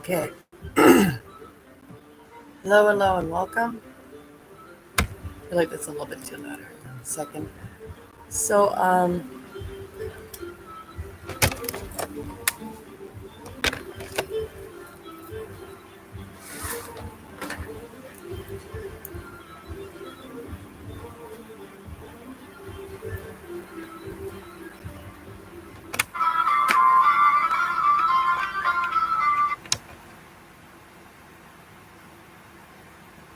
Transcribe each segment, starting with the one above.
Okay. Hello, and welcome. I feel like that's a little bit too loud. Second. So,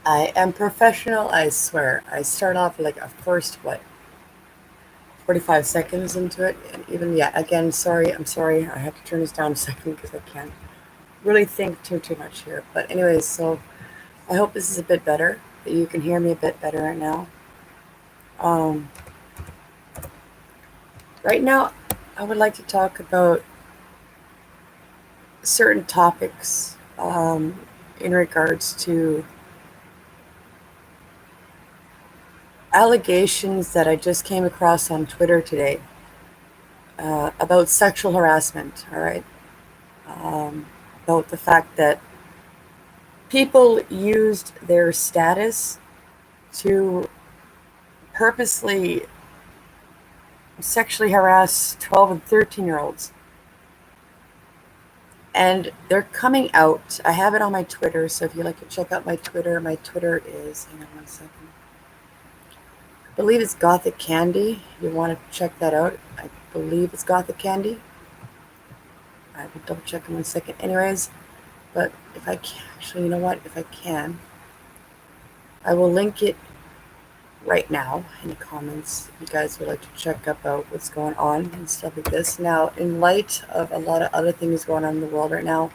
I am professional, I swear. I start off like a first, 45 seconds into it. And even, yeah, again, sorry, I'm sorry. I have to turn this down a second because I can't really think too much here. But, anyways, so I hope this is a bit better, that you can hear me a bit better right now. Um, right now, I would like to talk about certain topics in regards to allegations that I just came across on Twitter today about sexual harassment, all right? About the fact that people used their status to purposely sexually harass 12 and 13-year-olds. And they're coming out. I have it on my Twitter, so if you'd like to check out my Twitter is, hang on one second. I believe it's Gothic Candy. You want to check that out. I believe it's Gothic Candy. I will double check in one second. Anyways, but if I can, actually, you know what? If I can, I will link it right now in the comments if you guys would like to check about what's going on and stuff like this. Now, in light of a lot of other things going on in the world right now,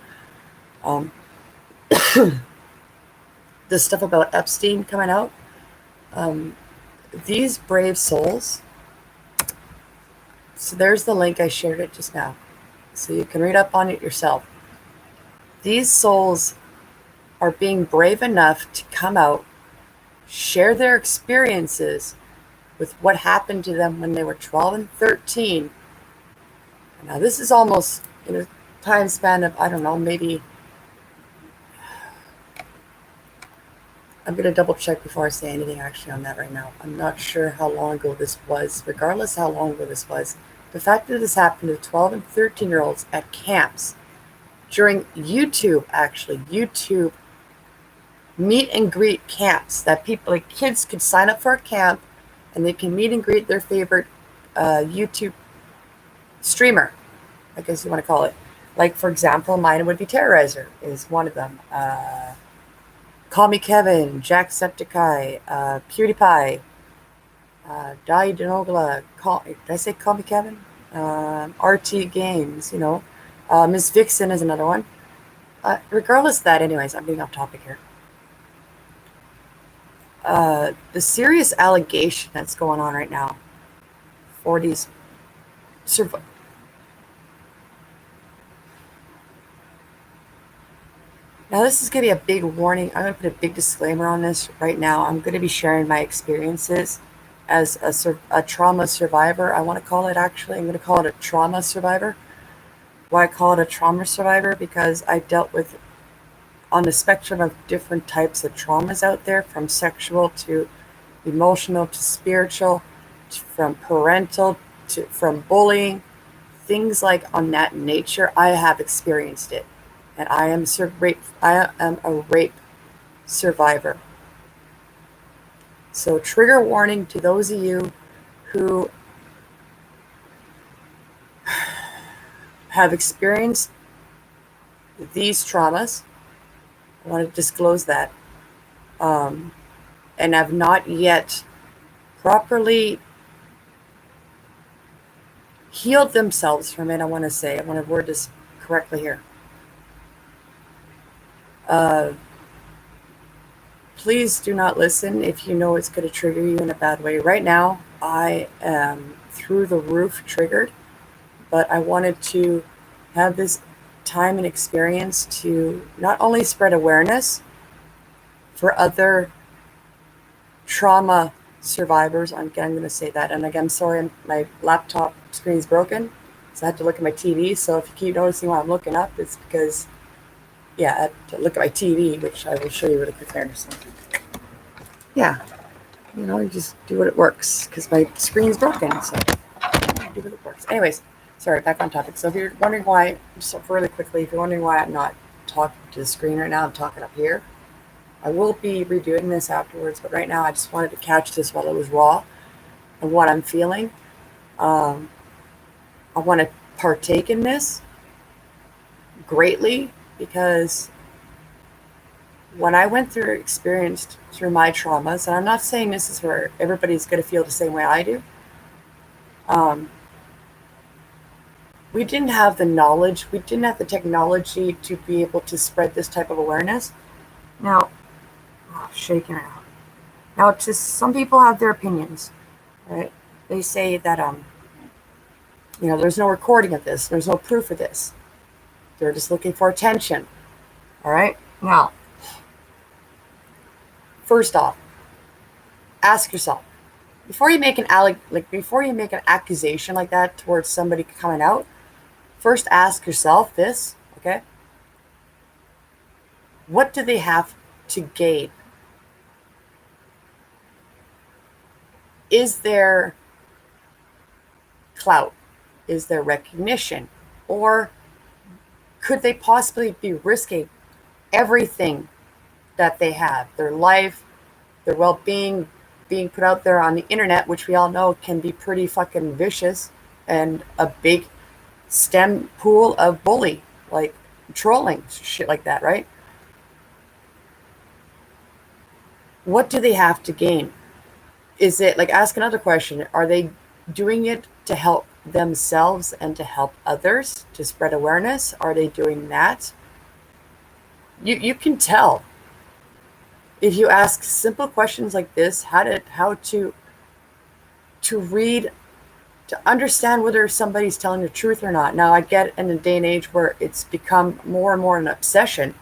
the stuff about Epstein coming out, these brave souls, so there's the link, I shared it just now, so you can read up on it yourself. These souls are being brave enough to come out, share their experiences with what happened to them when they were 12 and 13. Now, this is almost in a time span of, I don't know, maybe, I'm going to double check before I say anything actually on that right now. I'm not sure how long ago this was. Regardless how long ago this was, the fact that this happened to 12 and 13-year-olds at camps, during YouTube meet and greet camps that people, like kids, could sign up for a camp and they can meet and greet their favorite YouTube streamer, I guess you want to call it. Like, for example, mine would be Terrorizer is one of them. Call Me Kevin, Jacksepticeye, PewDiePie, Dai Denogla, did I say Call Me Kevin? RT Games, Miss Vixen is another one. Regardless of that, anyways, I'm getting off topic here. The serious allegation that's going on right now for these Now, this is going to be a big warning. I'm going to put a big disclaimer on this right now. I'm going to be sharing my experiences as a trauma survivor. I want to call it, actually, I'm going to call it a trauma survivor. Why I call it a trauma survivor? Because I dealt with, on the spectrum of different types of traumas out there, from sexual to emotional to spiritual, from parental to from bullying, things like on that nature. I have experienced it. And I am a rape survivor. So, trigger warning to those of you who have experienced these traumas. I want to disclose that. And have not yet properly healed themselves from it. I want to word this correctly here. Please do not listen if you know it's going to trigger you in a bad way. Right now, I am through the roof triggered, but I wanted to have this time and experience to not only spread awareness for other trauma survivors. Again, I'm going to say that. And again, I'm sorry, my laptop screen is broken, so I have to look at my TV. So if you keep noticing why I'm looking up, it's because Yeah, I have to look at my TV, which I will show you really quick there. So, yeah, you just do what it works because my screen's broken. So do what it works. Anyways, sorry, back on topic. So if you're wondering why, just really quickly, if you're wondering why I'm not talking to the screen right now, I'm talking up here. I will be redoing this afterwards, but right now I just wanted to catch this while it was raw and what I'm feeling. Um, I want to partake in this greatly because when I went through, experienced through my traumas, and I'm not saying this is where everybody's going to feel the same way I do. Um, we didn't have the knowledge, we didn't have the technology to be able to spread this type of awareness. Now, shaking it out. Now, just some people have their opinions, right? They say that there's no recording of this, there's no proof of this. They're just looking for attention. All right. Now, first off, ask yourself before you make before you make an accusation like that towards somebody coming out. First, ask yourself this. Okay. What do they have to gain? Is there clout? Is there recognition? Or could they possibly be risking everything that they have, their life, their well-being, being put out there on the internet, which we all know can be pretty fucking vicious and a big stem pool of bully, like trolling, shit like that, right? What do they have to gain? Is it like, ask another question, are they doing it to help themselves and to help others, to spread awareness? Are they doing that? You can tell if you ask simple questions like this, how to read, to understand whether somebody's telling the truth or not. Now, I get in a day and age where it's become more and more an obsession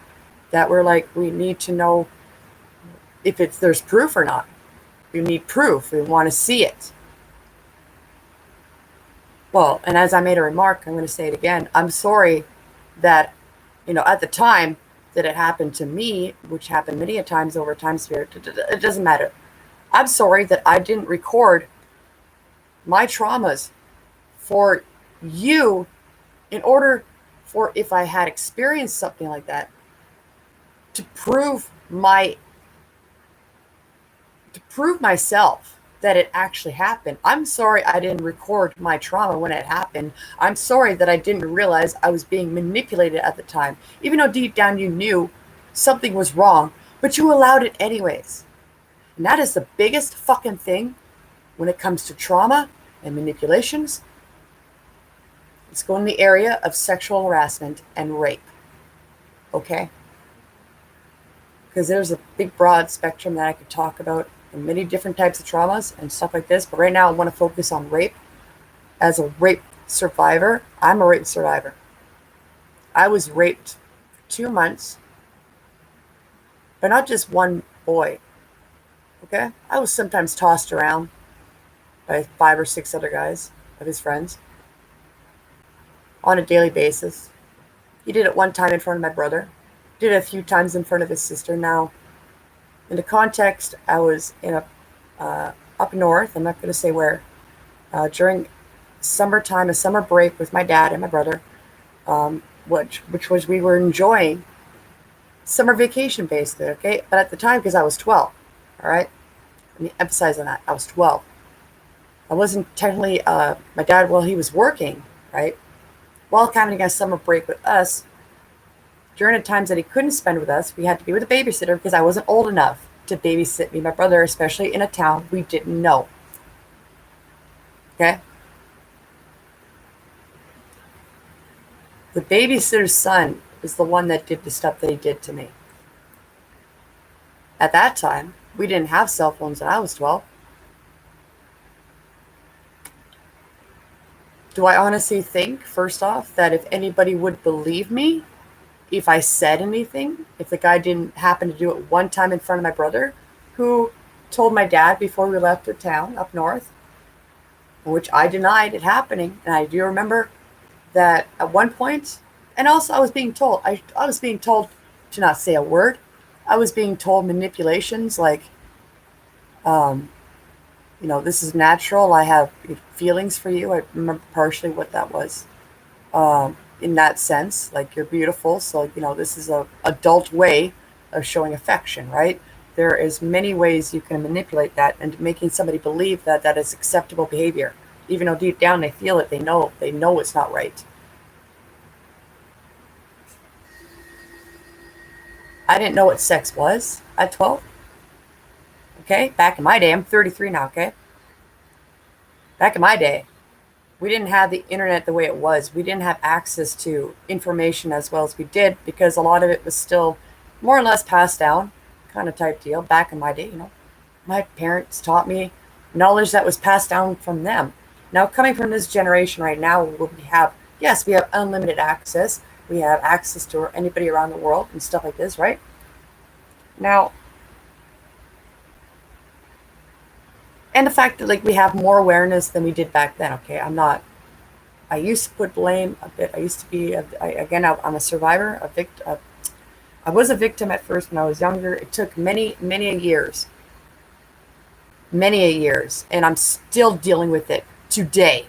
that we're like, we need to know if there's proof or not. We need proof. We want to see it. Well, and as I made a remark, I'm going to say it again. I'm sorry that, at the time that it happened to me, which happened many a times over time sphere, it doesn't matter. I'm sorry that I didn't record my traumas for you in order for, if I had experienced something like that, to prove myself that it actually happened. I'm sorry I didn't record my trauma when it happened. I'm sorry that I didn't realize I was being manipulated at the time, even though deep down you knew something was wrong, but you allowed it anyways. And that is the biggest fucking thing when it comes to trauma and manipulations. It's going in the area of sexual harassment and rape. Okay? Because there's a big broad spectrum that I could talk about and many different types of traumas and stuff like this. But right now I want to focus on rape. As a rape survivor, I'm a rape survivor. I was raped for 2 months, but not just one boy. Okay? I was sometimes tossed around by 5 or 6 other guys of his friends on a daily basis. He did it one time in front of my brother. Did it a few times in front of his sister. Now, in the context, I was in up north. I'm not going to say where. During summertime, a summer break with my dad and my brother, which was, we were enjoying summer vacation basically. Okay, but at the time, because I was 12. All right, let me emphasize on that. I was 12. I wasn't technically my dad. Well, he was working, right, while having a summer break with us. During the times that he couldn't spend with us, we had to be with a babysitter because I wasn't old enough to babysit me, my brother, especially in a town we didn't know. Okay? The babysitter's son is the one that did the stuff that he did to me. At that time, we didn't have cell phones when I was 12. Do I honestly think, first off, that if anybody would believe me, if I said anything, if the guy didn't happen to do it one time in front of my brother, who told my dad before we left the town up north, which I denied it happening, and I do remember that at one point, and also I was being told to not say a word. I was being told manipulations like, um, this is natural. I have feelings for you. I remember partially what that was, in that sense. Like, you're beautiful. So, this is a adult way of showing affection, right? There is many ways you can manipulate that and making somebody believe that that is acceptable behavior. Even though deep down they feel it, they know it's not right. I didn't know what sex was at 12. Okay, back in my day, I'm 33 now. Okay, back in my day, we didn't have the internet the way it was. We didn't have access to information as well as we did because a lot of it was still more or less passed down, kind of type deal. Back in my day, my parents taught me knowledge that was passed down from them. Now, coming from this generation right now, we have, yes, we have unlimited access. We have access to anybody around the world and stuff like this, right? Now, and the fact that like we have more awareness than we did back then. Okay, I'm not. I used to put blame a bit. I used to be again. I'm a survivor, a victim. I was a victim at first when I was younger. It took many a years, and I'm still dealing with it today.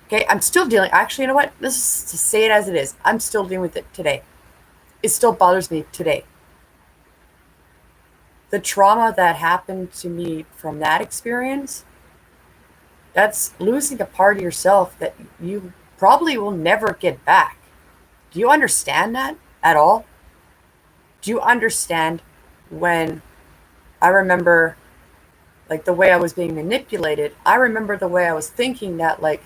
Okay, I'm still dealing. Actually, you know what? Let's just say it as it is. I'm still dealing with it today. It still bothers me today. The trauma that happened to me from that experience, that's losing a part of yourself that you probably will never get back. Do you understand that at all? Do you understand when I remember like the way I was being manipulated? I remember the way I was thinking that like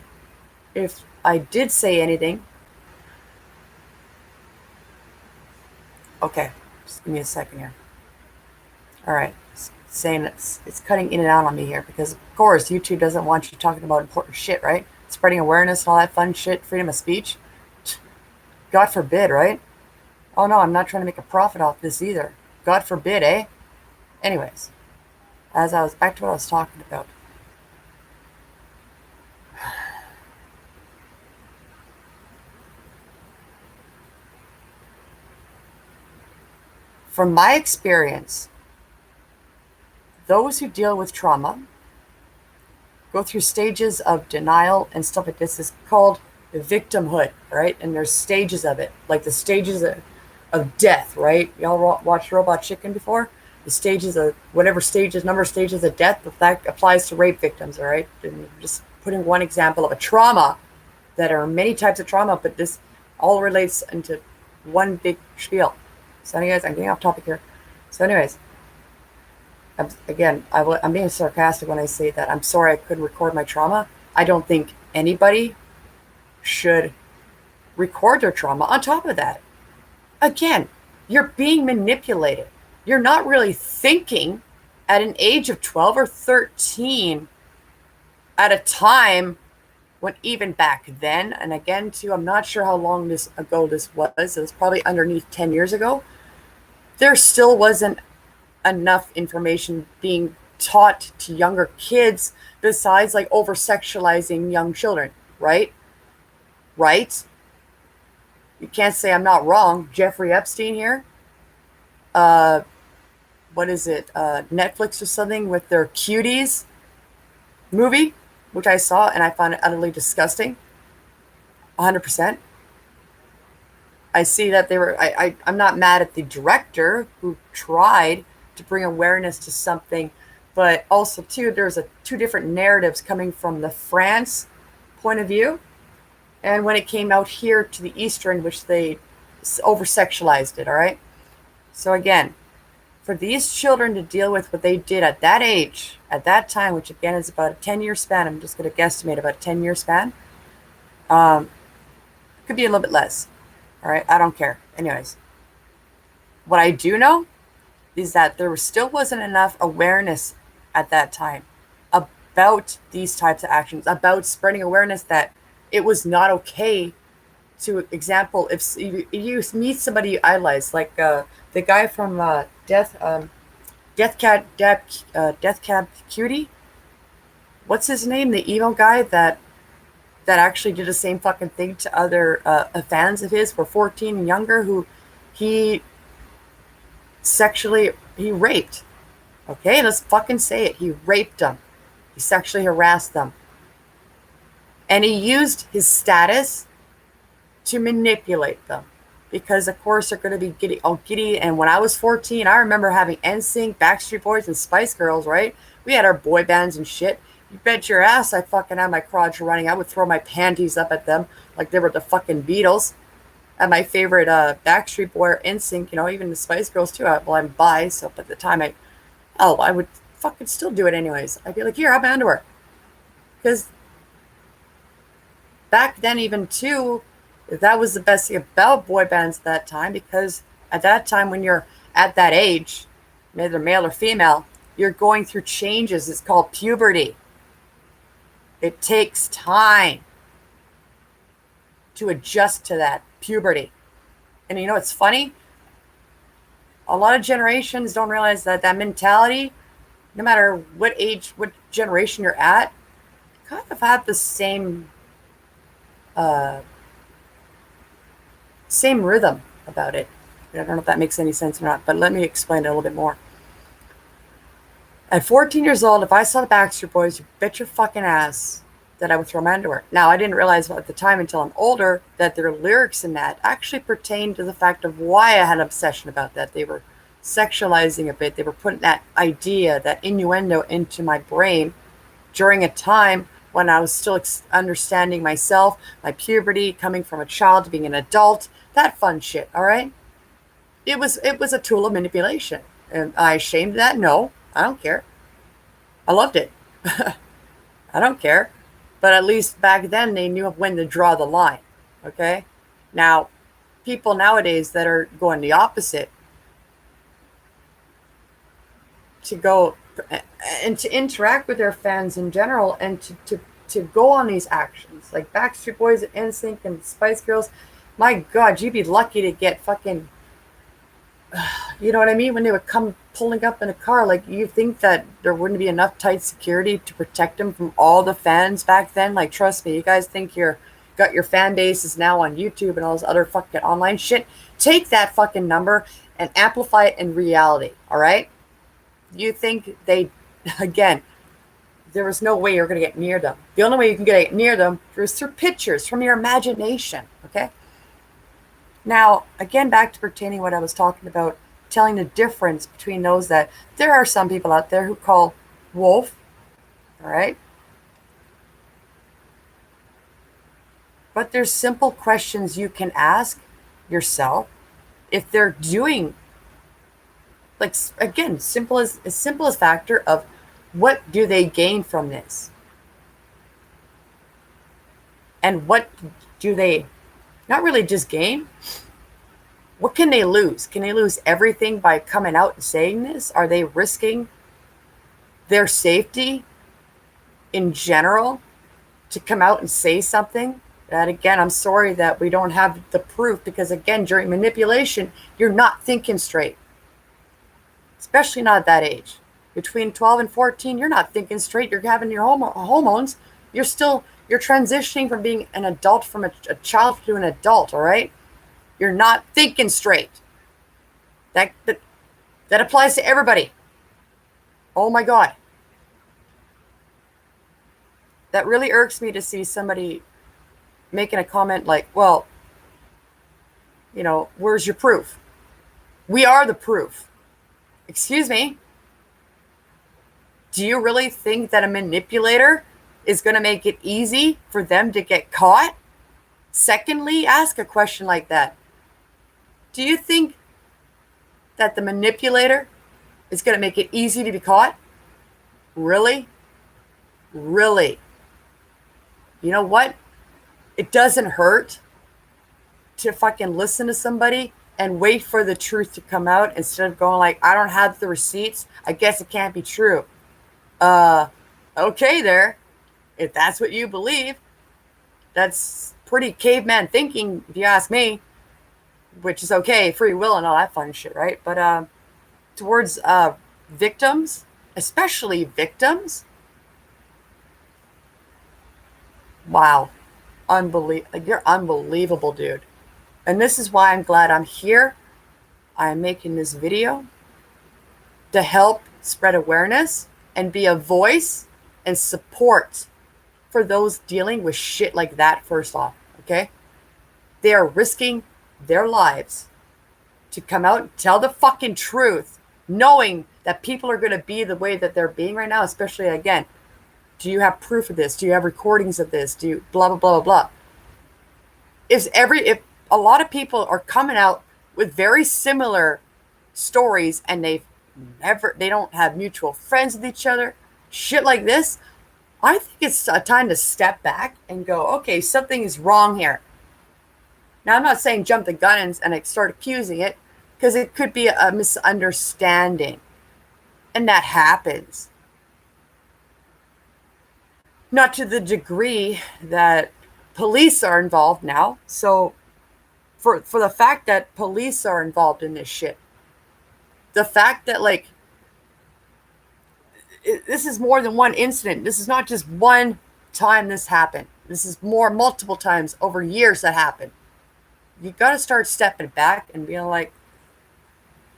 if I did say anything, okay, just give me a second here. All right, it's saying it's cutting in and out on me here because of course YouTube doesn't want you talking about important shit, right? Spreading awareness and all that fun shit, freedom of speech. God forbid, right? Oh no, I'm not trying to make a profit off this either. God forbid, eh? Anyways, as I was back to what I was talking about. From my experience, those who deal with trauma go through stages of denial and stuff like this. Is called victimhood, right? And there's stages of it, like the stages of death, right? Y'all watched Robot Chicken before? The stages of whatever stages, number of stages of death, that applies to rape victims, all right? And just putting one example of a trauma, that are many types of trauma, but this all relates into one big spiel. So anyways, I'm getting off topic here. So anyways, I'm being sarcastic when I say that I'm sorry I couldn't record my trauma. I don't think anybody should record their trauma. On top of that, again, you're being manipulated. You're not really thinking at an age of 12 or 13 at a time when even back then, and again, too, I'm not sure how long this ago this was. It was probably underneath 10 years ago. There still wasn't enough information being taught to younger kids besides like over sexualizing young children, right? Right? You can't say I'm not wrong. Jeffrey Epstein here. What is it? Netflix or something with their Cuties movie, which I saw and I found it utterly disgusting. 100%. I see that they were. I'm not mad at the director who tried to bring awareness to something, but also too there's two different narratives coming from the France point of view, and when it came out here to the Eastern, which they over sexualized it. All right. So again, for these children to deal with what they did at that age, at that time, which again is about a 10-year span. I'm just going to guesstimate about a 10-year span. Could be a little bit less. All right, I don't care. Anyways, what I do know is that there still wasn't enough awareness at that time about these types of actions, about spreading awareness that it was not okay to, example, if you meet somebody you idolize, like the guy from Death Cab Cutie. What's his name? The emo guy that actually did the same fucking thing to other fans of his who were 14 and younger, who he he raped. Okay, let's fucking say it. He raped them. He sexually harassed them. And he used his status to manipulate them. Because of course they're going to be giddy. And when I was 14, I remember having NSYNC, Backstreet Boys, and Spice Girls, right? We had our boy bands and shit. You bet your ass I fucking had my crotch running. I would throw my panties up at them like they were the fucking Beatles. And my favorite Backstreet Boy or NSYNC, even the Spice Girls too. Well, I'm bi, so at the time I would fucking still do it anyways. I'd be like, here, have my underwear. Because back then even too, that was the best thing about boy bands at that time, because at that time when you're at that age, whether male or female, you're going through changes. It's called puberty. It takes time to adjust to that puberty. And it's funny? A lot of generations don't realize that mentality, no matter what age, what generation you're at, kind of have the same rhythm about it. I don't know if that makes any sense or not, but let me explain it a little bit more. At 14 years old, if I saw the Backstreet Boys, you bet your fucking ass that I would throw my underwear. Now, I didn't realize at the time until I'm older that their lyrics in that actually pertained to the fact of why I had an obsession about that. They were sexualizing a bit. They were putting that idea, that innuendo into my brain during a time when I was still understanding myself, my puberty, coming from a child to being an adult, that fun shit, all right? It was a tool of manipulation. And I ashamed of that? No, I don't care. I loved it. I don't care. But at least back then they knew when to draw the line, okay? Now, people nowadays that are going the opposite, to go and to interact with their fans in general, and to go on these actions like Backstreet Boys and NSYNC and Spice Girls, my God, you'd be lucky to get fucking, you know what I mean? When they would come pulling up in a car, like, you think that there wouldn't be enough tight security to protect them from all the fans back then? Like, trust me, you guys think got your fan bases now on YouTube and all this other fucking online shit. Take that fucking number and amplify it in reality, all right? You think again, there was no way you're going to get near them. The only way you can get near them is through pictures from your imagination, okay? Now, again, back to pertaining what I was talking about, telling the difference between those that, there are some people out there who call wolf, all right? But there's simple questions you can ask yourself if they're doing, like, again, simple as factor of, what do they gain from this? And what do they not really just gain? What can they lose? Can they lose everything by coming out and saying this? Are they risking their safety in general to come out and say something? That, again, I'm sorry that we don't have the proof, because, again, during manipulation, you're not thinking straight. Especially not at that age. Between 12 and 14, you're not thinking straight. You're having your hormones. You're transitioning from being an adult, from a child to an adult, all right? You're not thinking straight. That applies to everybody. Oh my God. That really irks me to see somebody making a comment like, well, where's your proof? We are the proof. Excuse me? Do you really think that a manipulator is going to make it easy for them to get caught? Secondly, ask a question like that. Do you think that the manipulator is going to make it easy to be caught? Really? Really? You know what? It doesn't hurt to fucking listen to somebody and wait for the truth to come out, instead of going like, I don't have the receipts, I guess it can't be true. Okay there. If that's what you believe, that's pretty caveman thinking, if you ask me, which is okay, free will and all that fun shit, right? But towards victims, especially victims, wow, you're unbelievable, dude. And this is why I'm glad I'm here. I'm making this video. to help spread awareness and be a voice and support for those dealing with shit like that, first off, okay? They are risking their lives to come out and tell the fucking truth, knowing that people are going to be the way that they're being right now, especially, again, do you have proof of this? Do you have recordings of this? Do you blah, blah, blah, blah, blah. If a lot of people are coming out with very similar stories and they don't have mutual friends with each other, shit like this, I think it's a time to step back and go, okay, something is wrong here. Now, I'm not saying jump the gun and start accusing it, because it could be a misunderstanding, and that happens. Not to the degree that police are involved now. So for the fact that police are involved in this shit, the fact that, like, this is more than one incident. This is not just one time this happened. This is multiple times over years that happened. You got to start stepping back and being like,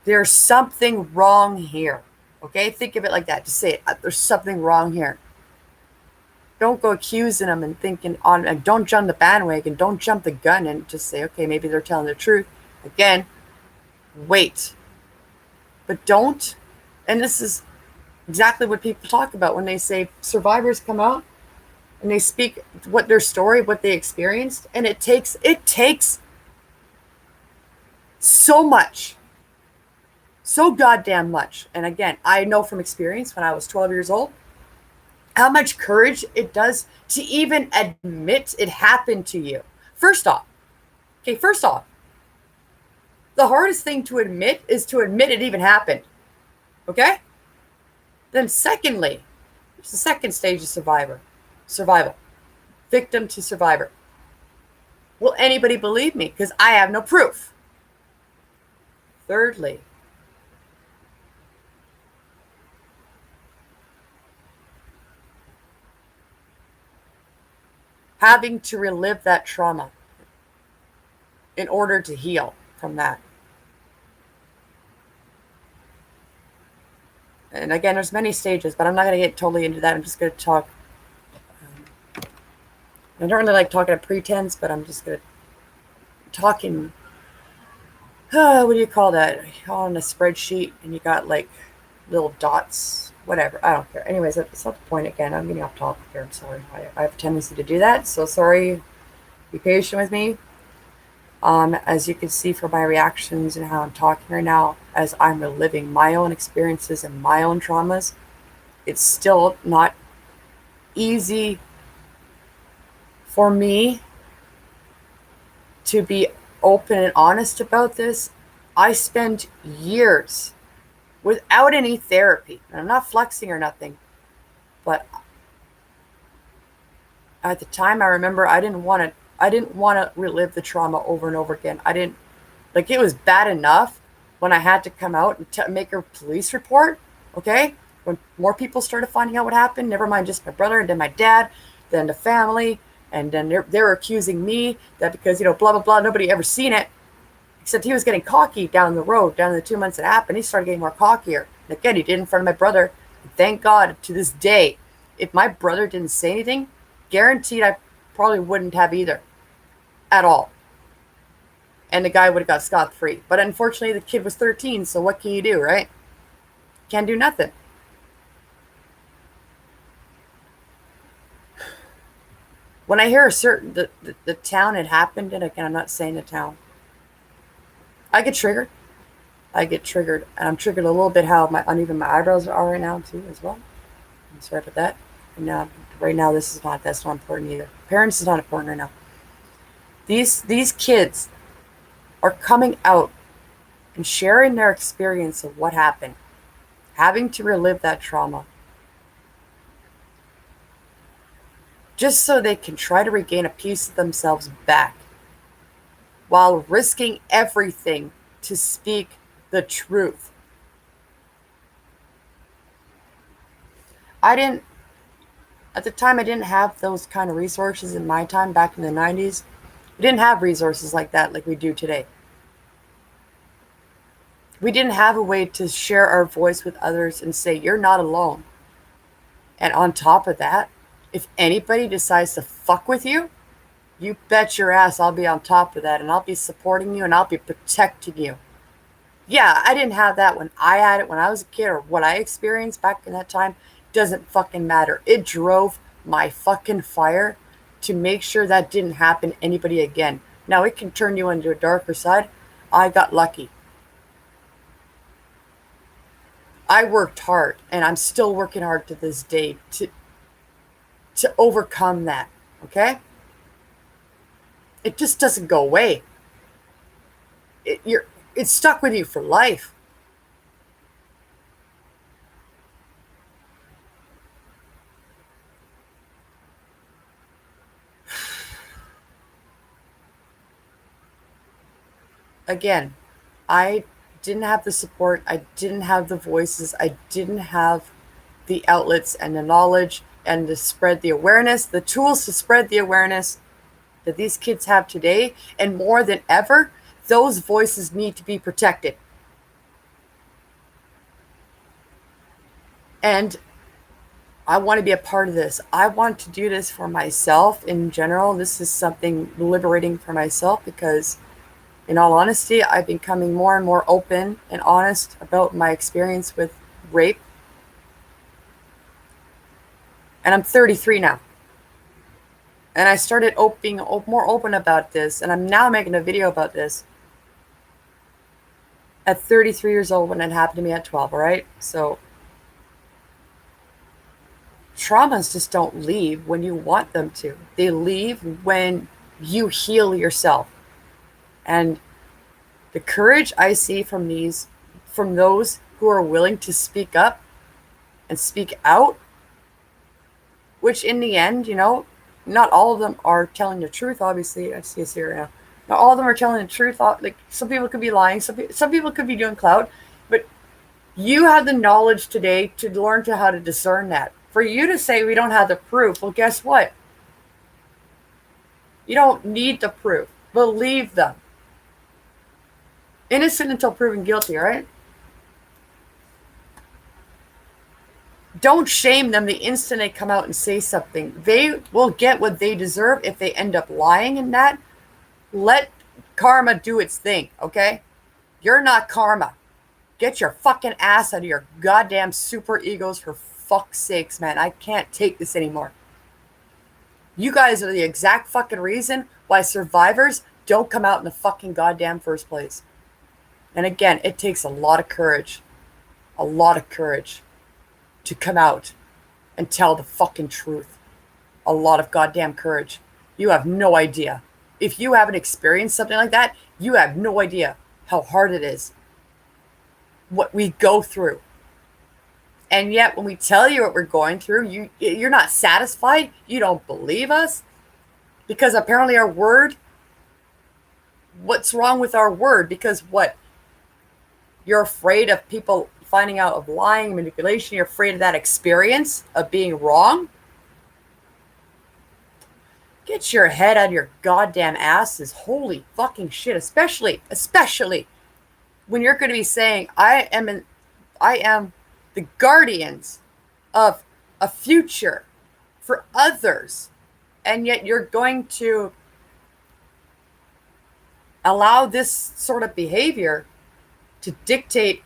there's something wrong here. Okay? Think of it like that. Just say it. There's something wrong here. Don't go accusing them and thinking and don't jump the bandwagon. Don't jump the gun and just say, okay, maybe they're telling the truth. Again, wait. But don't. And this is exactly what people talk about when they say survivors come out and they speak what their story, what they experienced. And it takes so much. So goddamn much. And again, I know from experience when I was 12 years old, how much courage it does to even admit it happened to you. First off, the hardest thing to admit is to admit it even happened. Okay? Then secondly, it's the second stage of survival. Victim to survivor. Will anybody believe me? Because I have no proof. Thirdly, having to relive that trauma in order to heal from that. And again, there's many stages, but I'm not going to get totally into that. I'm just going to talk. I don't really like talking to pretense, but I'm just going to talk in, what do you call that? On a spreadsheet, and you got like little dots, whatever. I don't care. Anyways, that's not the point. Again, I'm getting off topic here. I'm sorry. I have a tendency to do that. So sorry. Be patient with me. As you can see from my reactions and how I'm talking right now, as I'm reliving my own experiences and my own traumas, it's still not easy for me to be open and honest about this. I spent years without any therapy. And I'm not flexing or nothing, but at the time I remember I didn't want to relive the trauma over and over again. It was bad enough when I had to come out and make a police report, okay? When more people started finding out what happened, never mind just my brother and then my dad, then the family, and then they were accusing me that because, blah, blah, blah, nobody ever seen it, except he was getting cocky down the road, down the 2 months it happened. He started getting more cockier. And again, he did in front of my brother. And thank God, to this day, if my brother didn't say anything, guaranteed I probably wouldn't have either. At all. And the guy would have got scot-free. But unfortunately, the kid was 13, so what can you do, right? Can't do nothing. When I hear the town it happened in, again, I'm not saying the town, I get triggered. And I'm triggered a little bit how uneven my eyebrows are right now, too, as well. I'm sorry about that. And right now, that's not important either. Parents is not important right now. These kids are coming out and sharing their experience of what happened, having to relive that trauma, just so they can try to regain a piece of themselves back while risking everything to speak the truth. At the time, I didn't have those kind of resources in my time back in the 90s. We didn't have resources like that like we do today. We didn't have a way to share our voice with others and say, you're not alone. And on top of that, if anybody decides to fuck with you, you bet your ass I'll be on top of that, and I'll be supporting you, and I'll be protecting you. Yeah, I didn't have that when I had it when I was a kid, or what I experienced back in that time. Doesn't fucking matter. It drove my fucking fire to make sure that didn't happen to anybody again. Now, it can turn you into a darker side. I got lucky. I worked hard, and I'm still working hard to this day to overcome that. Okay? It just doesn't go away. It's stuck with you for life. Again, I didn't have the support, I didn't have the voices, I didn't have the outlets and the knowledge and to spread the awareness, the tools to spread the awareness that these kids have today. And more than ever, those voices need to be protected. And I want to be a part of this. I want to do this for myself in general. This is something liberating for myself because, in all honesty, I've been becoming more and more open and honest about my experience with rape. And I'm 33 now. And I started being more open about this. And I'm now making a video about this at 33 years old when it happened to me at 12, all right? So traumas just don't leave when you want them to. They leave when you heal yourself. And the courage I see from those who are willing to speak up and speak out, which in the end, not all of them are telling the truth, obviously. I see a here now. Not all of them are telling the truth. Like, some people could be lying. Some people could be doing clout. But you have the knowledge today to learn how to discern that. For you to say we don't have the proof, well, guess what? You don't need the proof. Believe them. Innocent until proven guilty, all right? Don't shame them the instant they come out and say something. They will get what they deserve if they end up lying in that. Let karma do its thing, okay? You're not karma. Get your fucking ass out of your goddamn super egos for fuck's sakes, man. I can't take this anymore. You guys are the exact fucking reason why survivors don't come out in the fucking goddamn first place. And again, it takes a lot of courage to come out and tell the fucking truth. A lot of goddamn courage. You have no idea. If you haven't experienced something like that, you have no idea how hard it is. What we go through. And yet when we tell you what we're going through, you're not satisfied. You don't believe us. Because apparently our word, what's wrong with our word? Because what? You're afraid of people finding out of lying, manipulation. You're afraid of that experience of being wrong. Get your head out of your goddamn asses. Holy fucking shit. Especially when you're going to be saying, I am the guardians of a future for others. And yet you're going to allow this sort of behavior to dictate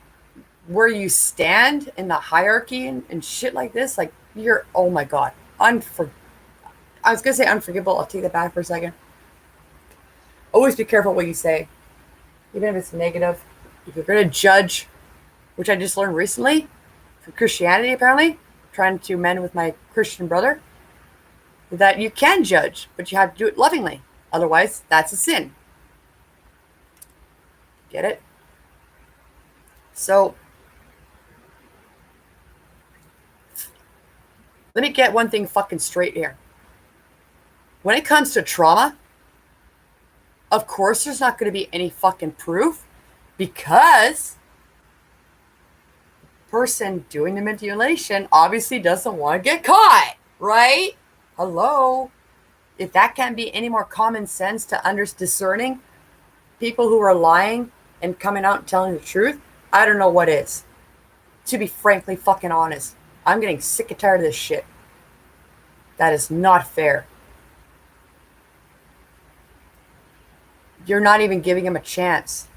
where you stand in the hierarchy and shit like this. Like, oh my God. I was going to say unforgivable. I'll take that back for a second. Always be careful what you say. Even if it's negative. If you're going to judge, which I just learned recently from Christianity, apparently, trying to mend with my Christian brother, that you can judge, but you have to do it lovingly. Otherwise, that's a sin. Get it? So, let me get one thing fucking straight here. When it comes to trauma, of course there's not going to be any fucking proof because the person doing the manipulation obviously doesn't want to get caught, right? Hello? If that can't be any more common sense to discerning people who are lying and coming out and telling the truth, I don't know what is. To be frankly fucking honest, I'm getting sick and tired of this shit. That is not fair. You're not even giving him a chance.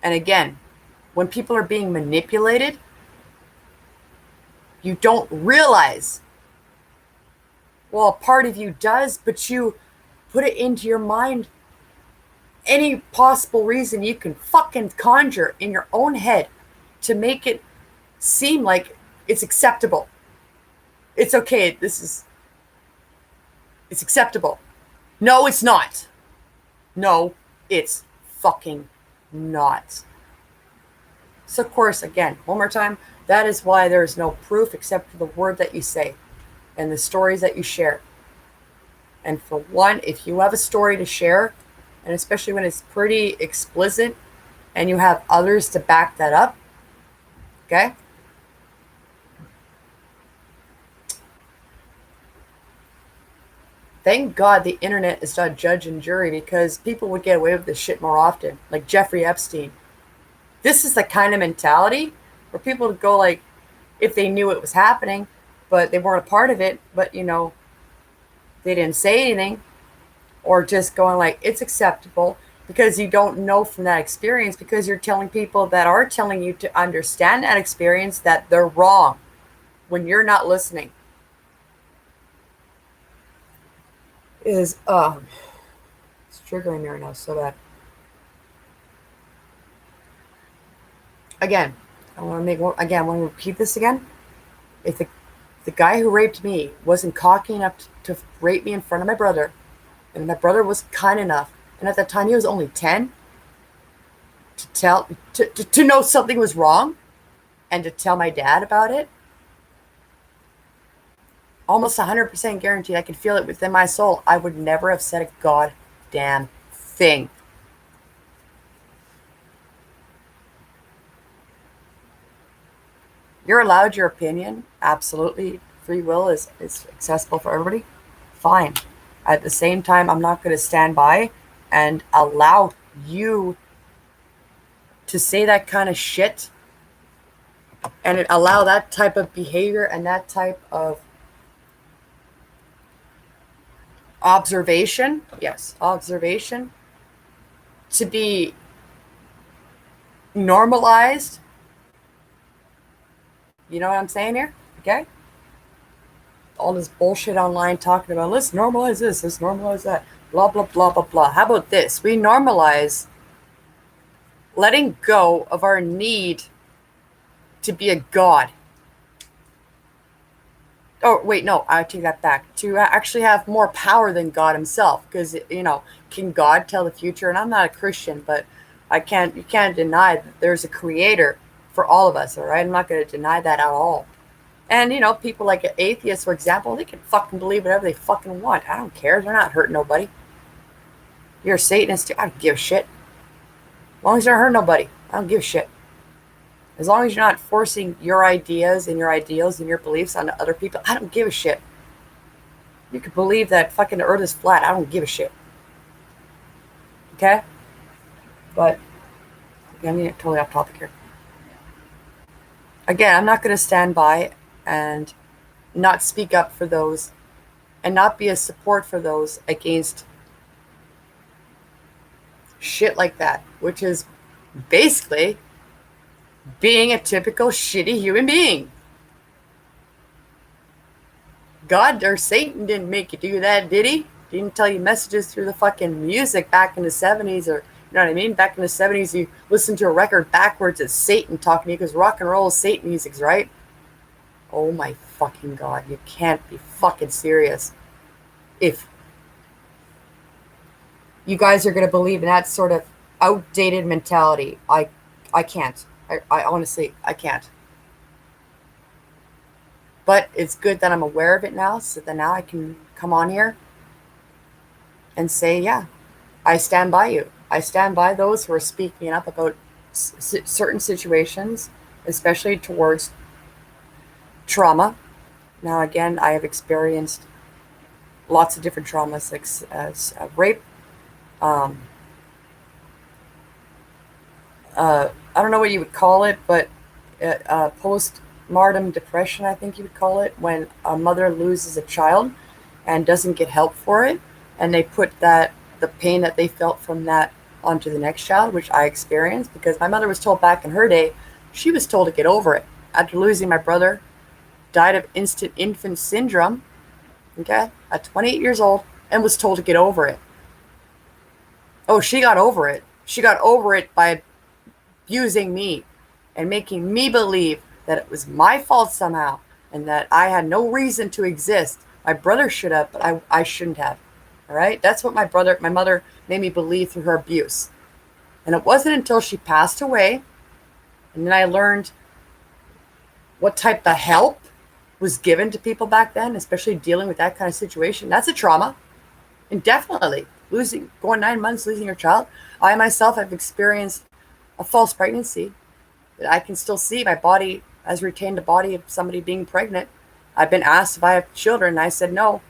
And again, when people are being manipulated, you don't realize. Well, a part of you does, but you put it into your mind any possible reason you can fucking conjure in your own head to make it seem like it's acceptable. It's okay. It's acceptable. No, it's not. No, it's fucking not. So, of course, again, one more time, that is why there is no proof except for the word that you say and the stories that you share. And for one, if you have a story to share, and especially when it's pretty explicit and you have others to back that up, okay? Thank God the internet is not judge and jury, because people would get away with this shit more often, like Jeffrey Epstein. This is the kind of mentality where people would go like, if they knew it was happening, but they weren't a part of it, but they didn't say anything, or just going like, it's acceptable, because you don't know from that experience, because you're telling people that are telling you to understand that experience that they're wrong when you're not listening. It's triggering me right now so bad. Again, I want to repeat this again. If the guy who raped me wasn't cocky enough to rape me in front of my brother, and my brother was kind enough, and at that time he was only 10, to know something was wrong and to tell my dad about it, almost 100% guaranteed, I could feel it within my soul, I would never have said a goddamn thing. You're allowed your opinion. Absolutely. Free will is accessible for everybody. Fine. At the same time, I'm not going to stand by and allow you to say that kind of shit and allow that type of behavior and that type of observation to be normalized. You know what I'm saying here? Okay? All this bullshit online talking about, let's normalize this, let's normalize that, blah, blah, blah, blah, blah. How about this? We normalize letting go of our need to be a god. Oh, wait, no, I take that back. To actually have more power than God himself. Because, can God tell the future? And I'm not a Christian, but you can't deny that there's a creator for all of us, all right? I'm not going to deny that at all. And, people like atheists, for example, they can fucking believe whatever they fucking want. I don't care. They're not hurting nobody. You're a Satanist too. I don't give a shit. As long as you don't hurt nobody, I don't give a shit. As long as you're not forcing your ideas and your ideals and your beliefs onto other people, I don't give a shit. You could believe that fucking the earth is flat. I don't give a shit. Okay? But, I'm getting totally off topic here. Again, I'm not going to stand by and not speak up for those and not be a support for those against shit like that, which is basically being a typical shitty human being. God or Satan didn't make you do that, did he? Didn't tell you messages through the fucking music back in the 70s, or, you know what I mean? Back in the 70s, you listened to a record backwards, it's Satan talking to you, because rock and roll is Satan music, right? Oh my fucking God, you can't be fucking serious. If you guys are going to believe in that sort of outdated mentality, I can't. I honestly, I can't. But it's good that I'm aware of it now, so that now I can come on here and say, yeah, I stand by you. I stand by those who are speaking up about certain situations, especially towards trauma. Now, again, I have experienced lots of different traumas, like rape, I don't know what you would call it, but postmortem depression, I think you would call it, when a mother loses a child and doesn't get help for it, and they put the pain that they felt from that onto the next child, which I experienced because my mother was told back in her day, she was told to get over it. After losing my brother, died of instant infant syndrome, okay, at 28 years old, and was told to get over it. Oh, she got over it. She got over it by abusing me and making me believe that it was my fault somehow and that I had no reason to exist. My brother should have, but I shouldn't have. All right? That's what my mother made me believe through her abuse. And it wasn't until she passed away and then I learned what type of help was given to people back then, especially dealing with that kind of situation. That's a trauma. And definitely going 9 months, losing your child. I myself have experienced a false pregnancy. I can still see my body has retained the body of somebody being pregnant. I've been asked if I have children, and I said no.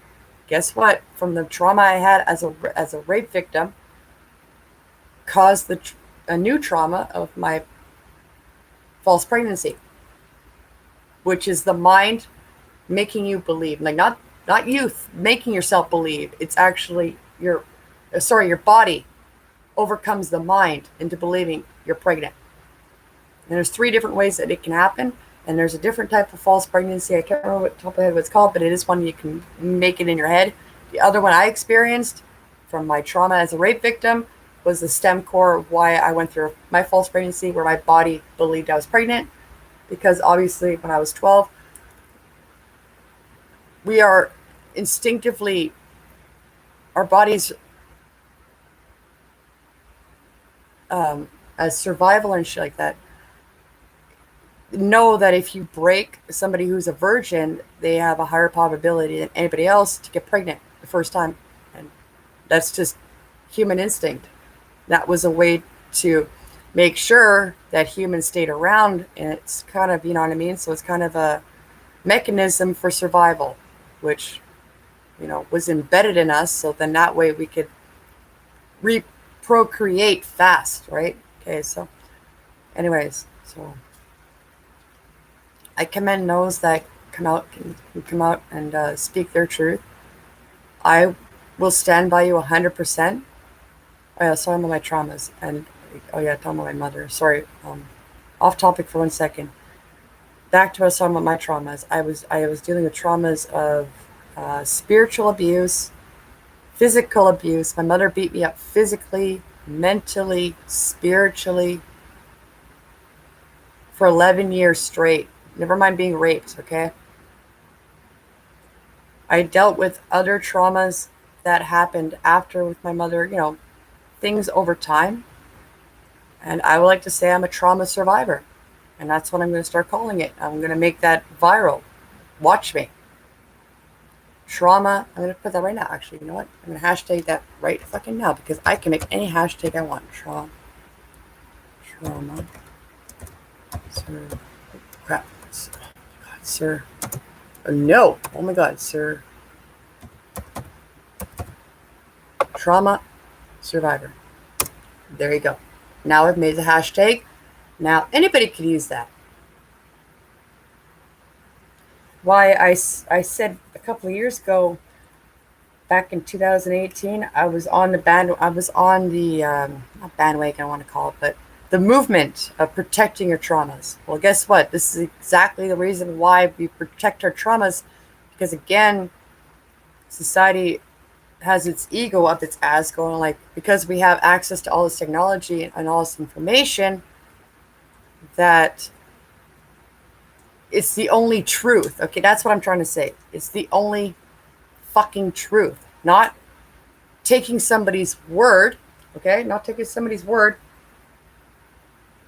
Guess what? From the trauma I had as a rape victim, caused a new trauma of my false pregnancy, which is the mind making you believe, like not you making yourself believe. It's actually your body overcomes the mind into believing you're pregnant. And there's 3 different ways that it can happen. And there's a different type of false pregnancy. I can't remember what top of my head what it's called, but it is one you can make it in your head. The other one I experienced from my trauma as a rape victim was the stem core of why I went through my false pregnancy, where my body believed I was pregnant. Because obviously when I was 12, we are instinctively, our bodies, as survival and shit like that, know that if you break somebody who's a virgin, they have a higher probability than anybody else to get pregnant the first time. And that's just human instinct. That was a way to make sure that humans stayed around. And it's kind of, you know what I mean? So it's kind of a mechanism for survival, which, was embedded in us. So then that way we could procreate fast, right? Okay, so anyways, so I commend those that can come out and speak their truth. I will stand by you 100%. Oh yeah, sorry about my traumas, and oh yeah, talking about my mother. Sorry, off topic for 1 second. Back to us talking about my traumas. I was dealing with traumas of spiritual abuse, physical abuse. My mother beat me up physically, mentally, spiritually for 11 years straight. Never mind being raped, okay? I dealt with other traumas that happened after with my mother, things over time. And I would like to say I'm a trauma survivor. And that's what I'm going to start calling it. I'm going to make that viral. Watch me. Trauma. I'm going to put that right now. Actually, you know what? I'm going to hashtag that right fucking now because I can make any hashtag I want. Trauma. Sir. Crap. God, sir. Oh, no. Oh my God, sir. Trauma survivor. There you go. Now I've made the hashtag. Now anybody can use that. Why I said a couple of years ago, back in 2018, I was on the not bandwagon I want to call it, but the movement of protecting your traumas. Well, guess what? This is exactly the reason why we protect our traumas, because again, society has its ego up its ass going like, because we have access to all this technology and all this information, that it's the only truth. Okay, that's what I'm trying to say. It's the only fucking truth. Not taking somebody's word, okay? Not taking somebody's word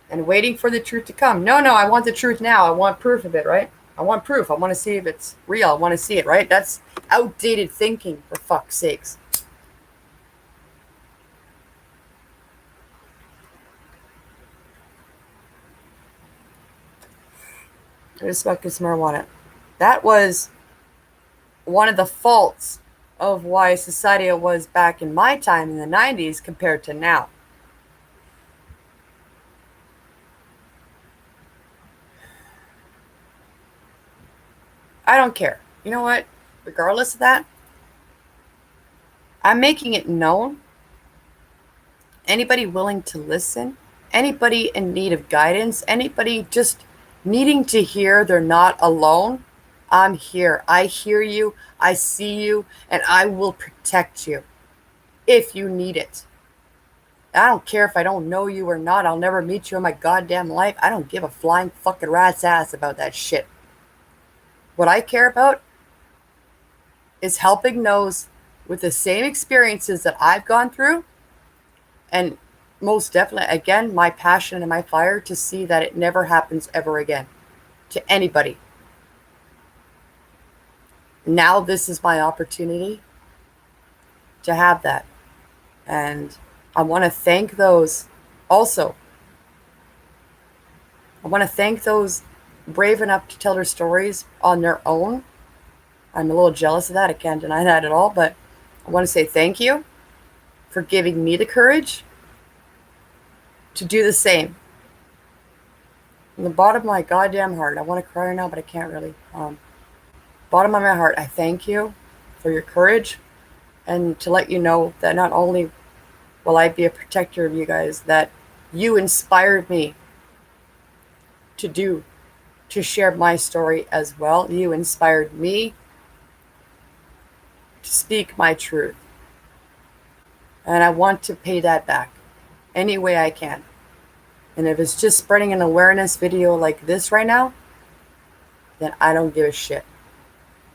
and waiting for the truth to come. No, I want the truth now. I want proof of it, right? I want proof. I want to see if it's real. I want to see it, right? That's outdated thinking, for fuck's sakes. I just smoked some marijuana. That was one of the faults of why society was back in my time in the 90s compared to now. I don't care. You know what? Regardless of that, I'm making it known. Anybody willing to listen, anybody in need of guidance, anybody just needing to hear they're not alone, I'm here. I hear you, I see you, and I will protect you if you need it. I don't care if I don't know you or not. I'll never meet you in my goddamn life. I don't give a flying fucking rat's ass about that shit. What I care about is helping those with the same experiences that I've gone through, and most definitely, again, my passion and my fire to see that it never happens ever again to anybody. Now this is my opportunity to have that. And I want to thank those also. I want to thank those brave enough to tell their stories on their own. I'm a little jealous of that. I can't deny that at all. But I want to say thank you for giving me the courage to do the same. From the bottom of my goddamn heart, I want to cry right now, but I can't really. Bottom of my heart, I thank you for your courage, and to let you know that not only will I be a protector of you guys, that you inspired me to share my story as well. You inspired me to speak my truth. And I want to pay that back any way I can. And if it's just spreading an awareness video like this right now, then I don't give a shit.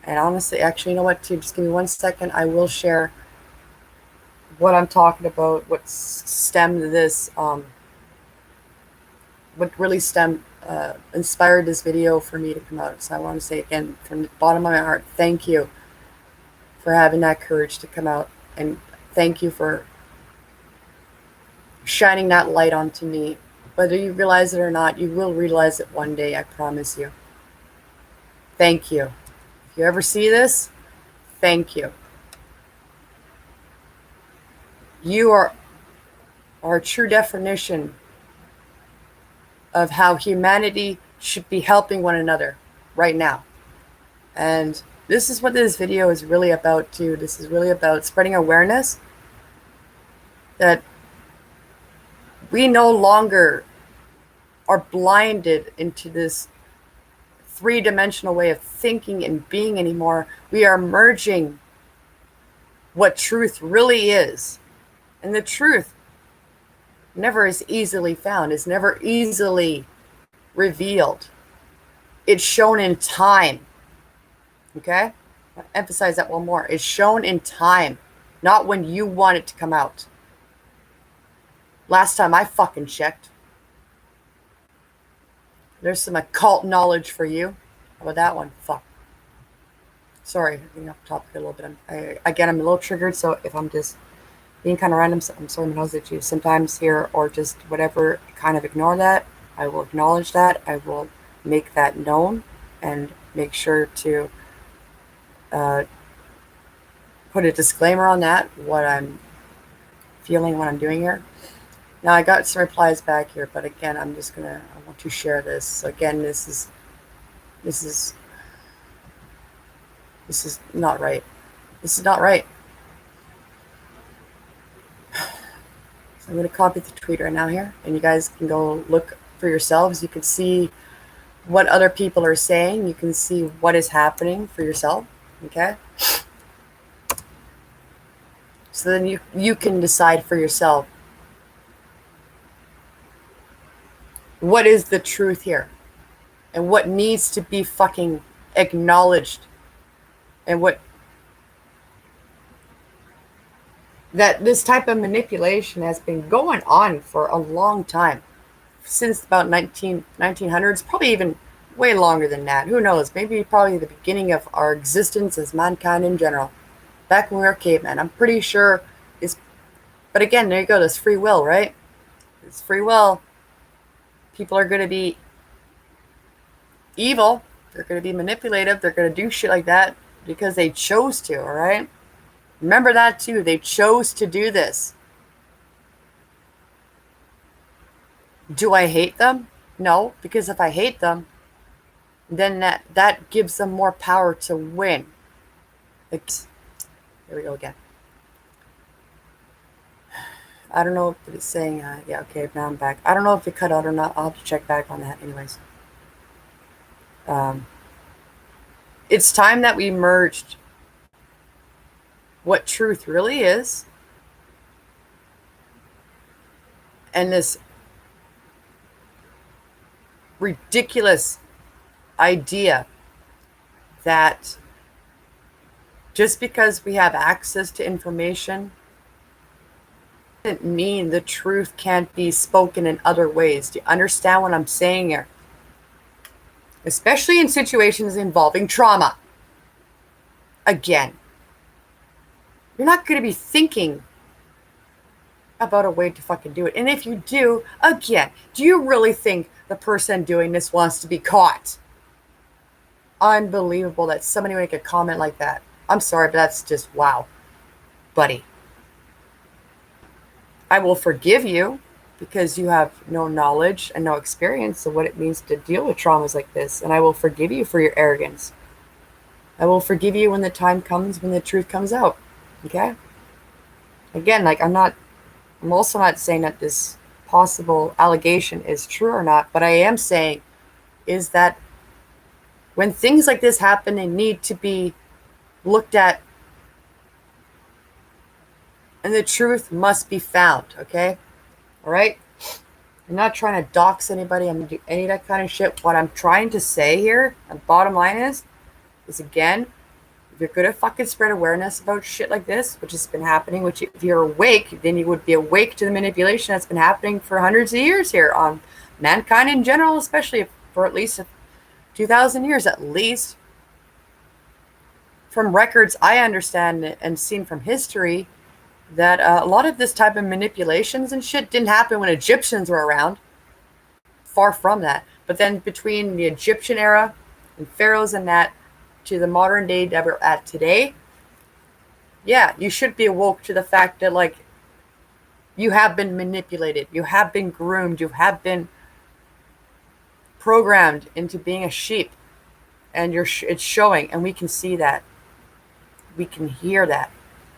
And honestly, actually, you know what, too? Just give me 1 second. I will share what I'm talking about, what stemmed this, what really inspired this video for me to come out. So I want to say again, from the bottom of my heart, thank you for having that courage to come out. And thank you for shining that light onto me. Whether you realize it or not, you will realize it one day, I promise you. Thank you. If you ever see this, thank you. You are a true definition of how humanity should be helping one another right now. And this is what this video is really about too. This is really about spreading awareness that we no longer are blinded into this three-dimensional way of thinking and being anymore. We are merging what truth really is. And the truth never is easily found, is never easily revealed. It's shown in time. Okay? I'll emphasize that one more. It's shown in time, not when you want it to come out. Last time I fucking checked. There's some occult knowledge for you. How about that one? Fuck. Sorry, getting off topic a little bit. I'm a little triggered, so if I'm just being kind of random, I'm sorry, my nose itchy sometimes here, or just whatever, kind of ignore that. I will acknowledge that. I will make that known and make sure to put a disclaimer on that, what I'm feeling, what I'm doing here. Now, I got some replies back here, but again, I want to share this. So again, this is not right. This is not right. So I'm going to copy the tweet right now here, and you guys can go look for yourselves. You can see what other people are saying. You can see what is happening for yourself, okay? So then you can decide for yourself, what is the truth here? And what needs to be fucking acknowledged? And what... that this type of manipulation has been going on for a long time. Since about 1900s, probably even way longer than that. Who knows? Maybe probably the beginning of our existence as mankind in general. Back when we were cavemen. I'm pretty sure it's... But again, there you go. There's free will, right? It's free will. People are going to be evil. They're going to be manipulative. They're going to do shit like that because they chose to, all right? Remember that too. They chose to do this. Do I hate them? No, because if I hate them, then that gives them more power to win. Like, here we go again. I don't know if it's saying, yeah, okay, now I'm back. I don't know if it cut out or not. I'll have to check back on that anyways. It's time that we merged what truth really is and this ridiculous idea that just because we have access to information doesn't mean the truth can't be spoken in other ways. Do you understand what I'm saying here? Especially in situations involving trauma. Again, you're not going to be thinking about a way to fucking do it. And if you do, again, do you really think the person doing this wants to be caught? Unbelievable that somebody would make a comment like that. I'm sorry, but that's just wow. Buddy. I will forgive you because you have no knowledge and no experience of what it means to deal with traumas like this. And I will forgive you for your arrogance. I will forgive you when the time comes, when the truth comes out. Okay? Again, like I'm also not saying that this possible allegation is true or not, but I am saying is that when things like this happen, they need to be looked at and the truth must be found, okay? All right? I'm not trying to dox anybody. I'm going to do any of that kind of shit. What I'm trying to say here, the bottom line is again, if you're going to fucking spread awareness about shit like this, which has been happening, which if you're awake, then you would be awake to the manipulation that's been happening for hundreds of years here on mankind in general, especially for at least 2,000 years at least. From records I understand and seen from history, that a lot of this type of manipulations and shit didn't happen when Egyptians were around. Far from that. But then between the Egyptian era and pharaohs and that to the modern day that we're at today, yeah, you should be awoke to the fact that like you have been manipulated, you have been groomed, you have been programmed into being a sheep, and it's showing, and we can see that, we can hear that.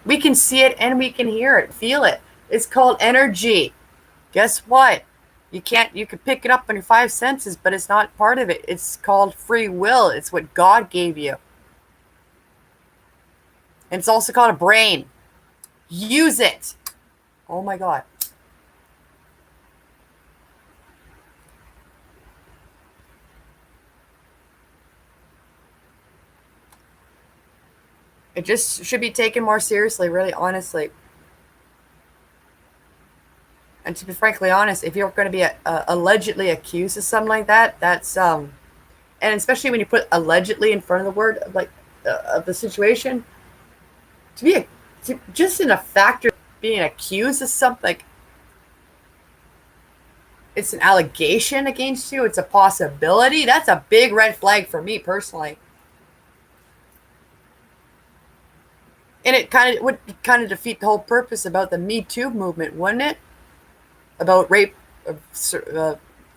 We can see it and we can hear it, feel it. It's called energy. Guess what? You can pick it up on your five senses, but it's not part of it. It's called free will. It's what God gave you. And it's also called a brain. Use it. Oh my God. It just should be taken more seriously, really, honestly. And to be frankly honest, if you're going to be allegedly accused of something like that, that's and especially when you put allegedly in front of the word of the situation, just in a factor of being accused of something, it's an allegation against you, it's a possibility. That's a big red flag for me personally. And it would kind of defeat the whole purpose about the Me Too movement, wouldn't it? About rape,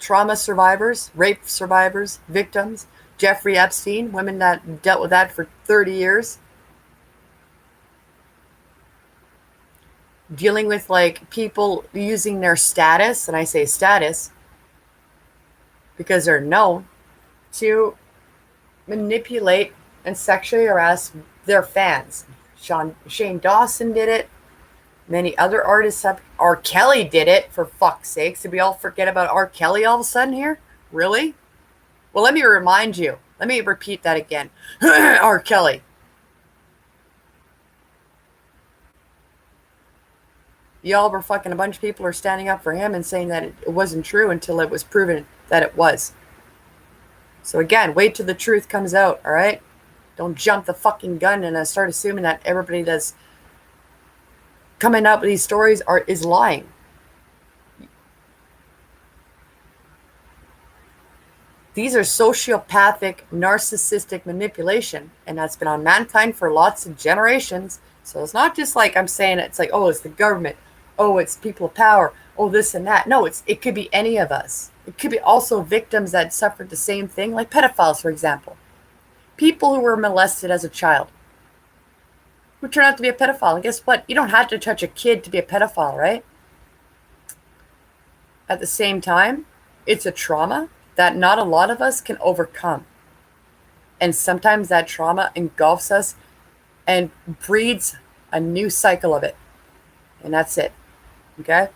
trauma survivors, rape survivors, victims, Jeffrey Epstein, women that dealt with that for 30 years. Dealing with like people using their status, and I say status because they're known, to manipulate and sexually harass their fans. Shane Dawson did it. Many other artists have. R. Kelly did it, for fuck's sakes. Did we all forget about R. Kelly all of a sudden here? Really? Well, let me remind you. Let me repeat that again. R. Kelly. Y'all were fucking, a bunch of people are standing up for him and saying that it wasn't true until it was proven that it was. So again, wait till the truth comes out, all right? Don't jump the fucking gun and start assuming that everybody that's coming up with these stories is lying. These are sociopathic, narcissistic manipulation, and that's been on mankind for lots of generations. So it's not just like I'm saying it's like, oh, it's the government. oh, it's people of power, oh, this and that. No, it could be any of us. It could be also victims that suffered the same thing, like pedophiles, for example. People who were molested as a child who turn out to be a pedophile. And guess what? You don't have to touch a kid to be a pedophile, right? At the same time, it's a trauma that not a lot of us can overcome. And sometimes that trauma engulfs us and breeds a new cycle of it. And that's it. Okay?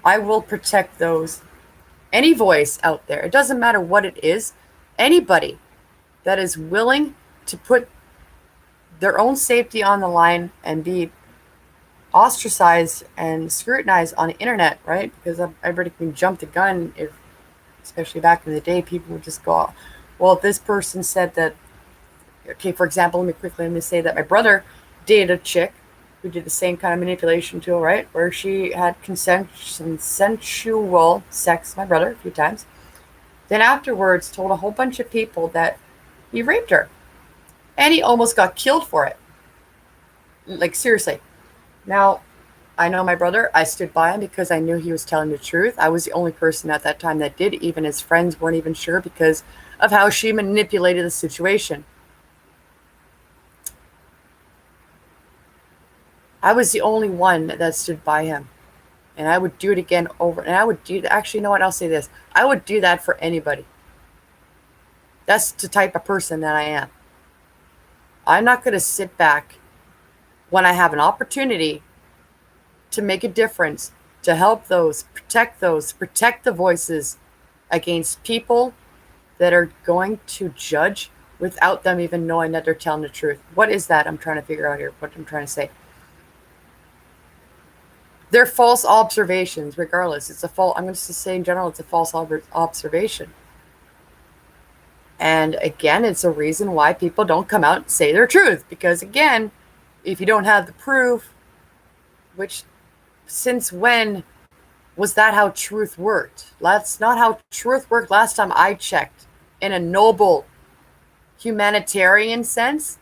I will protect those. Any voice out there, it doesn't matter what it is, anybody that is willing to put their own safety on the line and be ostracized and scrutinized on the internet, right? Because everybody can jump the gun. If, especially back in the day, people would just go, well, this person said that, okay, for example, let me say that my brother dated a chick who did the same kind of manipulation tool, right? Where she had consensual sex with my brother a few times. Then afterwards told a whole bunch of people that he raped her. And he almost got killed for it. Like, seriously. Now, I know my brother. I stood by him because I knew he was telling the truth. I was the only person at that time that did. Even his friends weren't even sure because of how she manipulated the situation. I was the only one that stood by him. And I would do it again over. And I would do, actually, you know what? I'll say this. I would do that for anybody. That's the type of person that I am. I'm not going to sit back when I have an opportunity to make a difference, to help those, protect the voices against people that are going to judge without them even knowing that they're telling the truth. What is that I'm trying to figure out here? What I'm trying to say. They're false observations, regardless. It's a false, I'm going to say in general, it's a false observation. And again, it's a reason why people don't come out and say their truth. Because again, if you don't have the proof, which since when was that how truth worked? That's not how truth worked last time I checked. In a noble humanitarian sense,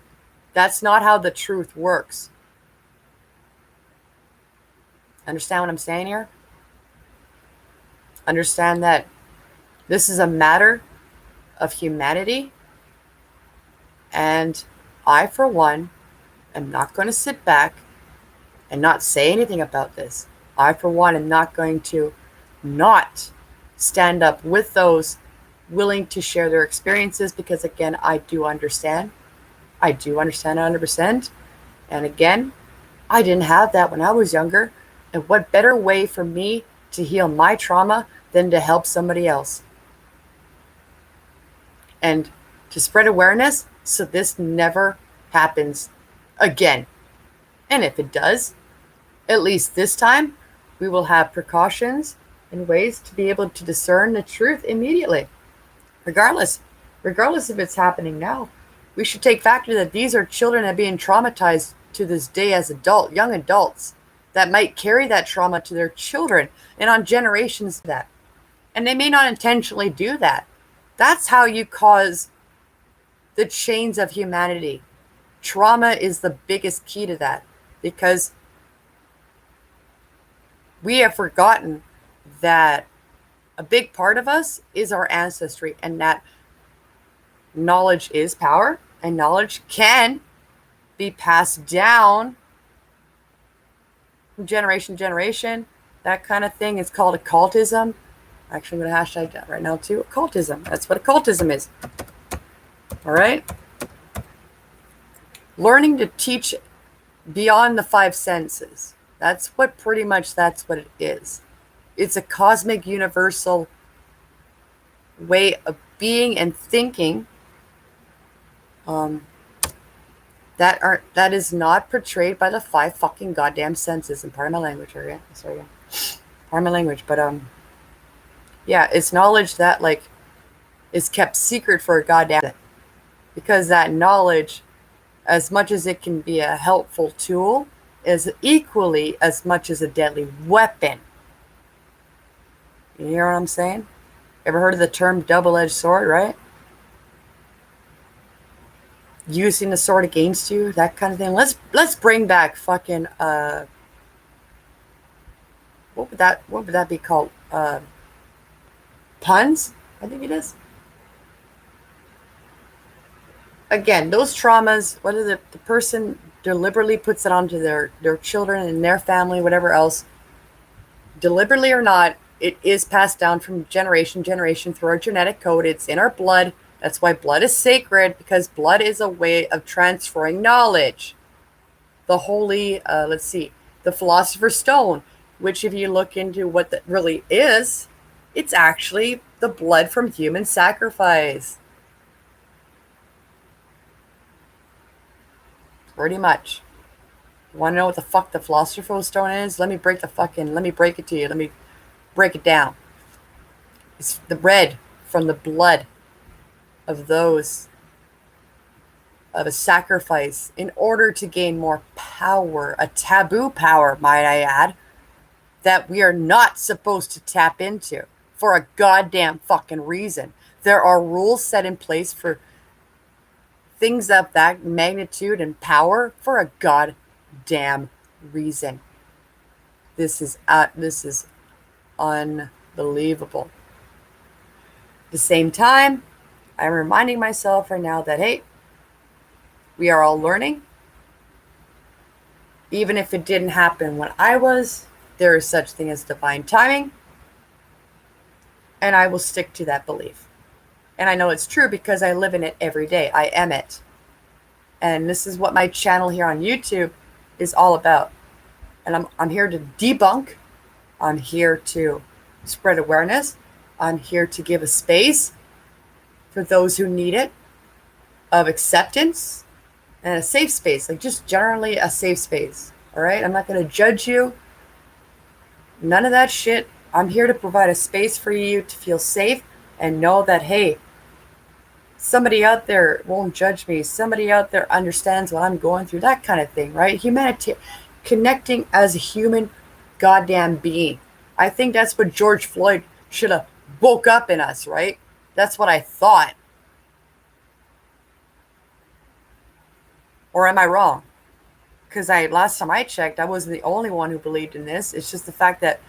that's not how the truth works. Understand what I'm saying here? Understand that this is a matter of humanity. And I, for one, am not going to sit back and not say anything about this. I, for one, am not going to not stand up with those willing to share their experiences because, again, I do understand. I do understand 100%. And again, I didn't have that when I was younger. And what better way for me to heal my trauma than to help somebody else? And to spread awareness so this never happens again. And if it does, at least this time, we will have precautions and ways to be able to discern the truth immediately. Regardless if it's happening now, we should take factor that these are children that are being traumatized to this day as young adults that might carry that trauma to their children and on generations of that. And they may not intentionally do that. That's how you cause the chains of humanity. Trauma is the biggest key to that because we have forgotten that a big part of us is our ancestry and that knowledge is power and knowledge can be passed down from generation to generation. That kind of thing is called occultism. Actually, I'm going to hashtag that right now too. Occultism. That's what occultism is. All right? Learning to teach beyond the five senses. That's what it is. It's a cosmic universal way of being and thinking that is not portrayed by the five fucking goddamn senses. And pardon my language again. Sorry again. Pardon my language, but yeah, it's knowledge that like is kept secret for a goddamn thing. Because that knowledge, as much as it can be a helpful tool, is equally as much as a deadly weapon. You hear what I'm saying? Ever heard of the term double-edged sword, right? using the sword against you, that kind of thing. Let's bring back fucking what would that be called? Puns, I think it is. Again, those traumas, whether the person deliberately puts it onto their children and their family, whatever else, deliberately or not, it is passed down from generation through our genetic code. It's in our blood. That's why blood is sacred, because blood is a way of transferring knowledge. The holy, let's see, the philosopher's stone, which if you look into what that really is, it's actually the blood from human sacrifice. Pretty much. You want to know what the fuck the philosopher's stone is? Let me break it to you. Let me break it down. It's the red from the blood of those of a sacrifice in order to gain more power, a taboo power, might I add, that we are not supposed to tap into for a goddamn fucking reason. There are rules set in place for things of that magnitude and power for a goddamn reason. This is unbelievable. At the same time, I'm reminding myself right now that, hey, we are all learning. Even if it didn't happen when I was, there is such thing as divine timing. And I will stick to that belief. And I know it's true because I live in it every day. I am it. And this is what my channel here on YouTube is all about. And I'm here to debunk. I'm here to spread awareness. I'm here to give a space for those who need it of acceptance and a safe space, like just generally a safe space. All right. I'm not going to judge you. None of that shit. I'm here to provide a space for you to feel safe and know that, hey, somebody out there won't judge me. Somebody out there understands what I'm going through, that kind of thing, right? Humanity, connecting as a human goddamn being. I think that's what George Floyd should have woke up in us, right? That's what I thought. Or am I wrong? Because last time I checked, I wasn't the only one who believed in this. It's just the fact that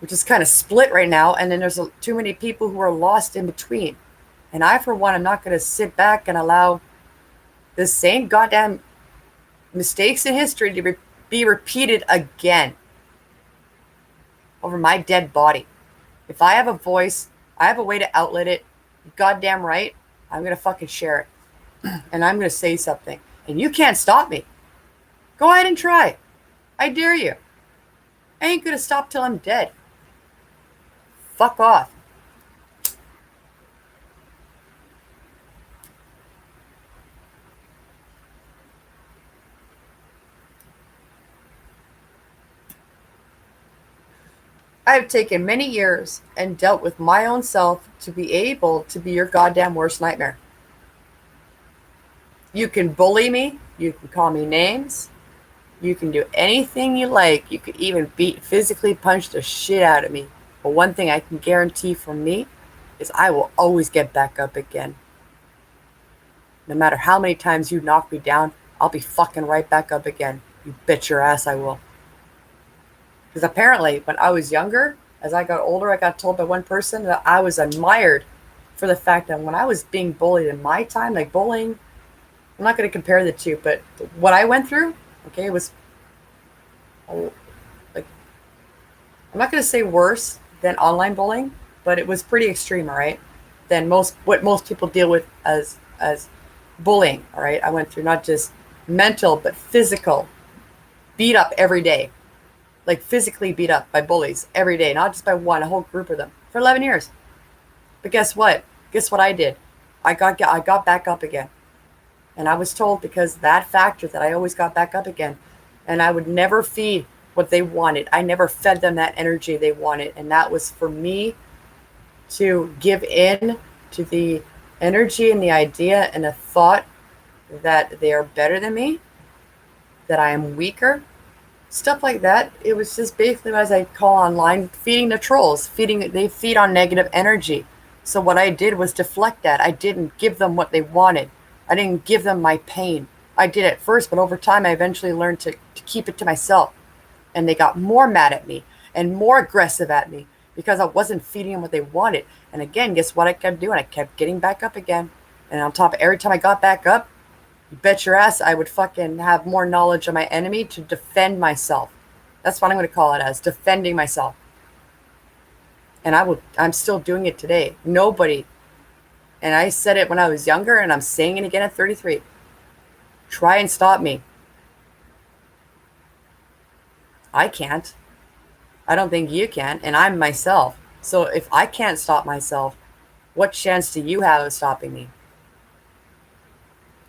we're just kind of split right now, and then there's too many people who are lost in between. And I, for one, am not going to sit back and allow the same goddamn mistakes in history to be repeated again over my dead body. If I have a voice, I have a way to outlet it, goddamn right, I'm going to fucking share it. And I'm going to say something. And you can't stop me. Go ahead and try. I dare you. I ain't going to stop till I'm dead. Fuck off. I have taken many years and dealt with my own self to be able to be your goddamn worst nightmare. You can bully me. You can call me names. You can do anything you like. You could even physically punch the shit out of me. But one thing I can guarantee from me is I will always get back up again. No matter how many times you knock me down, I'll be fucking right back up again. You bet your ass I will. Because apparently, when I was younger, as I got older, I got told by one person that I was admired for the fact that when I was being bullied in my time, like bullying, I'm not going to compare the two, but what I went through, okay, was like, I'm not going to say worse than online bullying, but it was pretty extreme, all right, than what most people deal with as bullying, all right. I went through not just mental, but physical, beat up every day. Like physically beat up by bullies every day, not just by one, a whole group of them for 11 years. But guess what? Guess what I did? I got back up again. And I was told because that factor that I always got back up again, and I would never feed what they wanted. I never fed them that energy they wanted. And that was for me to give in to the energy and the idea and the thought that they are better than me, that I am weaker, stuff like that. It was just basically what I call online feeding the trolls. They feed on negative energy. So what I did was deflect that. I didn't give them what they wanted. I didn't give them my pain. I did at first, but over time I eventually learned to keep it to myself. And they got more mad at me and more aggressive at me because I wasn't feeding them what they wanted. And again, guess what I kept doing? I kept getting back up again. And on top of every time I got back up, you bet your ass I would fucking have more knowledge of my enemy to defend myself. That's what I'm going to call it as, defending myself. And I'm still doing it today. Nobody, and I said it when I was younger and I'm saying it again at 33. Try and stop me. I can't. I don't think you can, and I'm myself. So if I can't stop myself, what chance do you have of stopping me?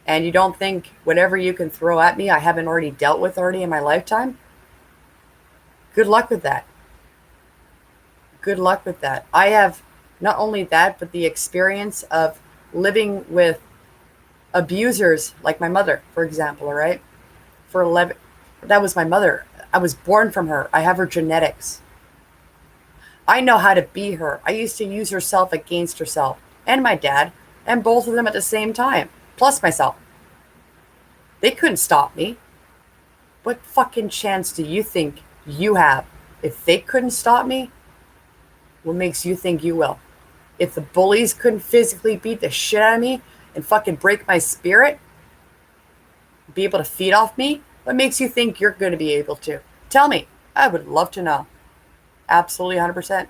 And you don't think whatever you can throw at me I haven't already dealt with already in my lifetime? Good luck with that. Good luck with that. I have not only that, but the experience of living with abusers like my mother, for example, all right? For 11, that was my mother. I was born from her. I have her genetics. I know how to be her. I used to use herself against herself and my dad and both of them at the same time, plus myself. They couldn't stop me. What fucking chance do you think you have? If they couldn't stop me, what makes you think you will? If the bullies couldn't physically beat the shit out of me and fucking break my spirit, be able to feed off me, what makes you think you're going to be able to? Tell me. I would love to know. Absolutely 100%.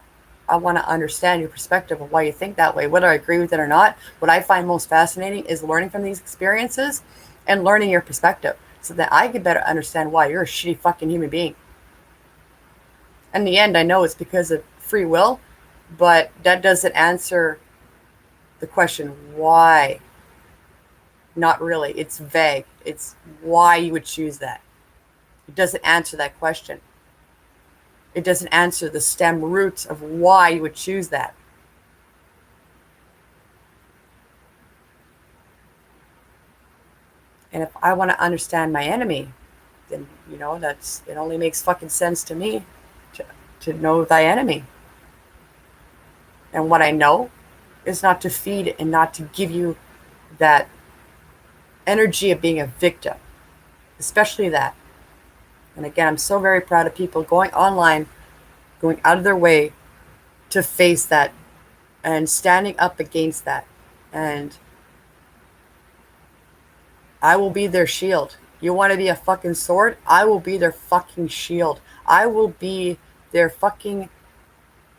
I want to understand your perspective of why you think that way, whether I agree with it or not. What I find most fascinating is learning from these experiences and learning your perspective so that I can better understand why you're a shitty fucking human being. In the end, I know it's because of free will, but that doesn't answer the question why. Not really. It's vague. It's why you would choose that. It doesn't answer that question. It doesn't answer the stem roots of why you would choose that. And if I want to understand my enemy, then, it only makes fucking sense to me to know thy enemy. And what I know is not to feed and not to give you that energy of being a victim, especially that. And again, I'm so very proud of people going online, going out of their way to face that and standing up against that. And I will be their shield. You want to be a fucking sword? I will be their fucking shield. I will be their fucking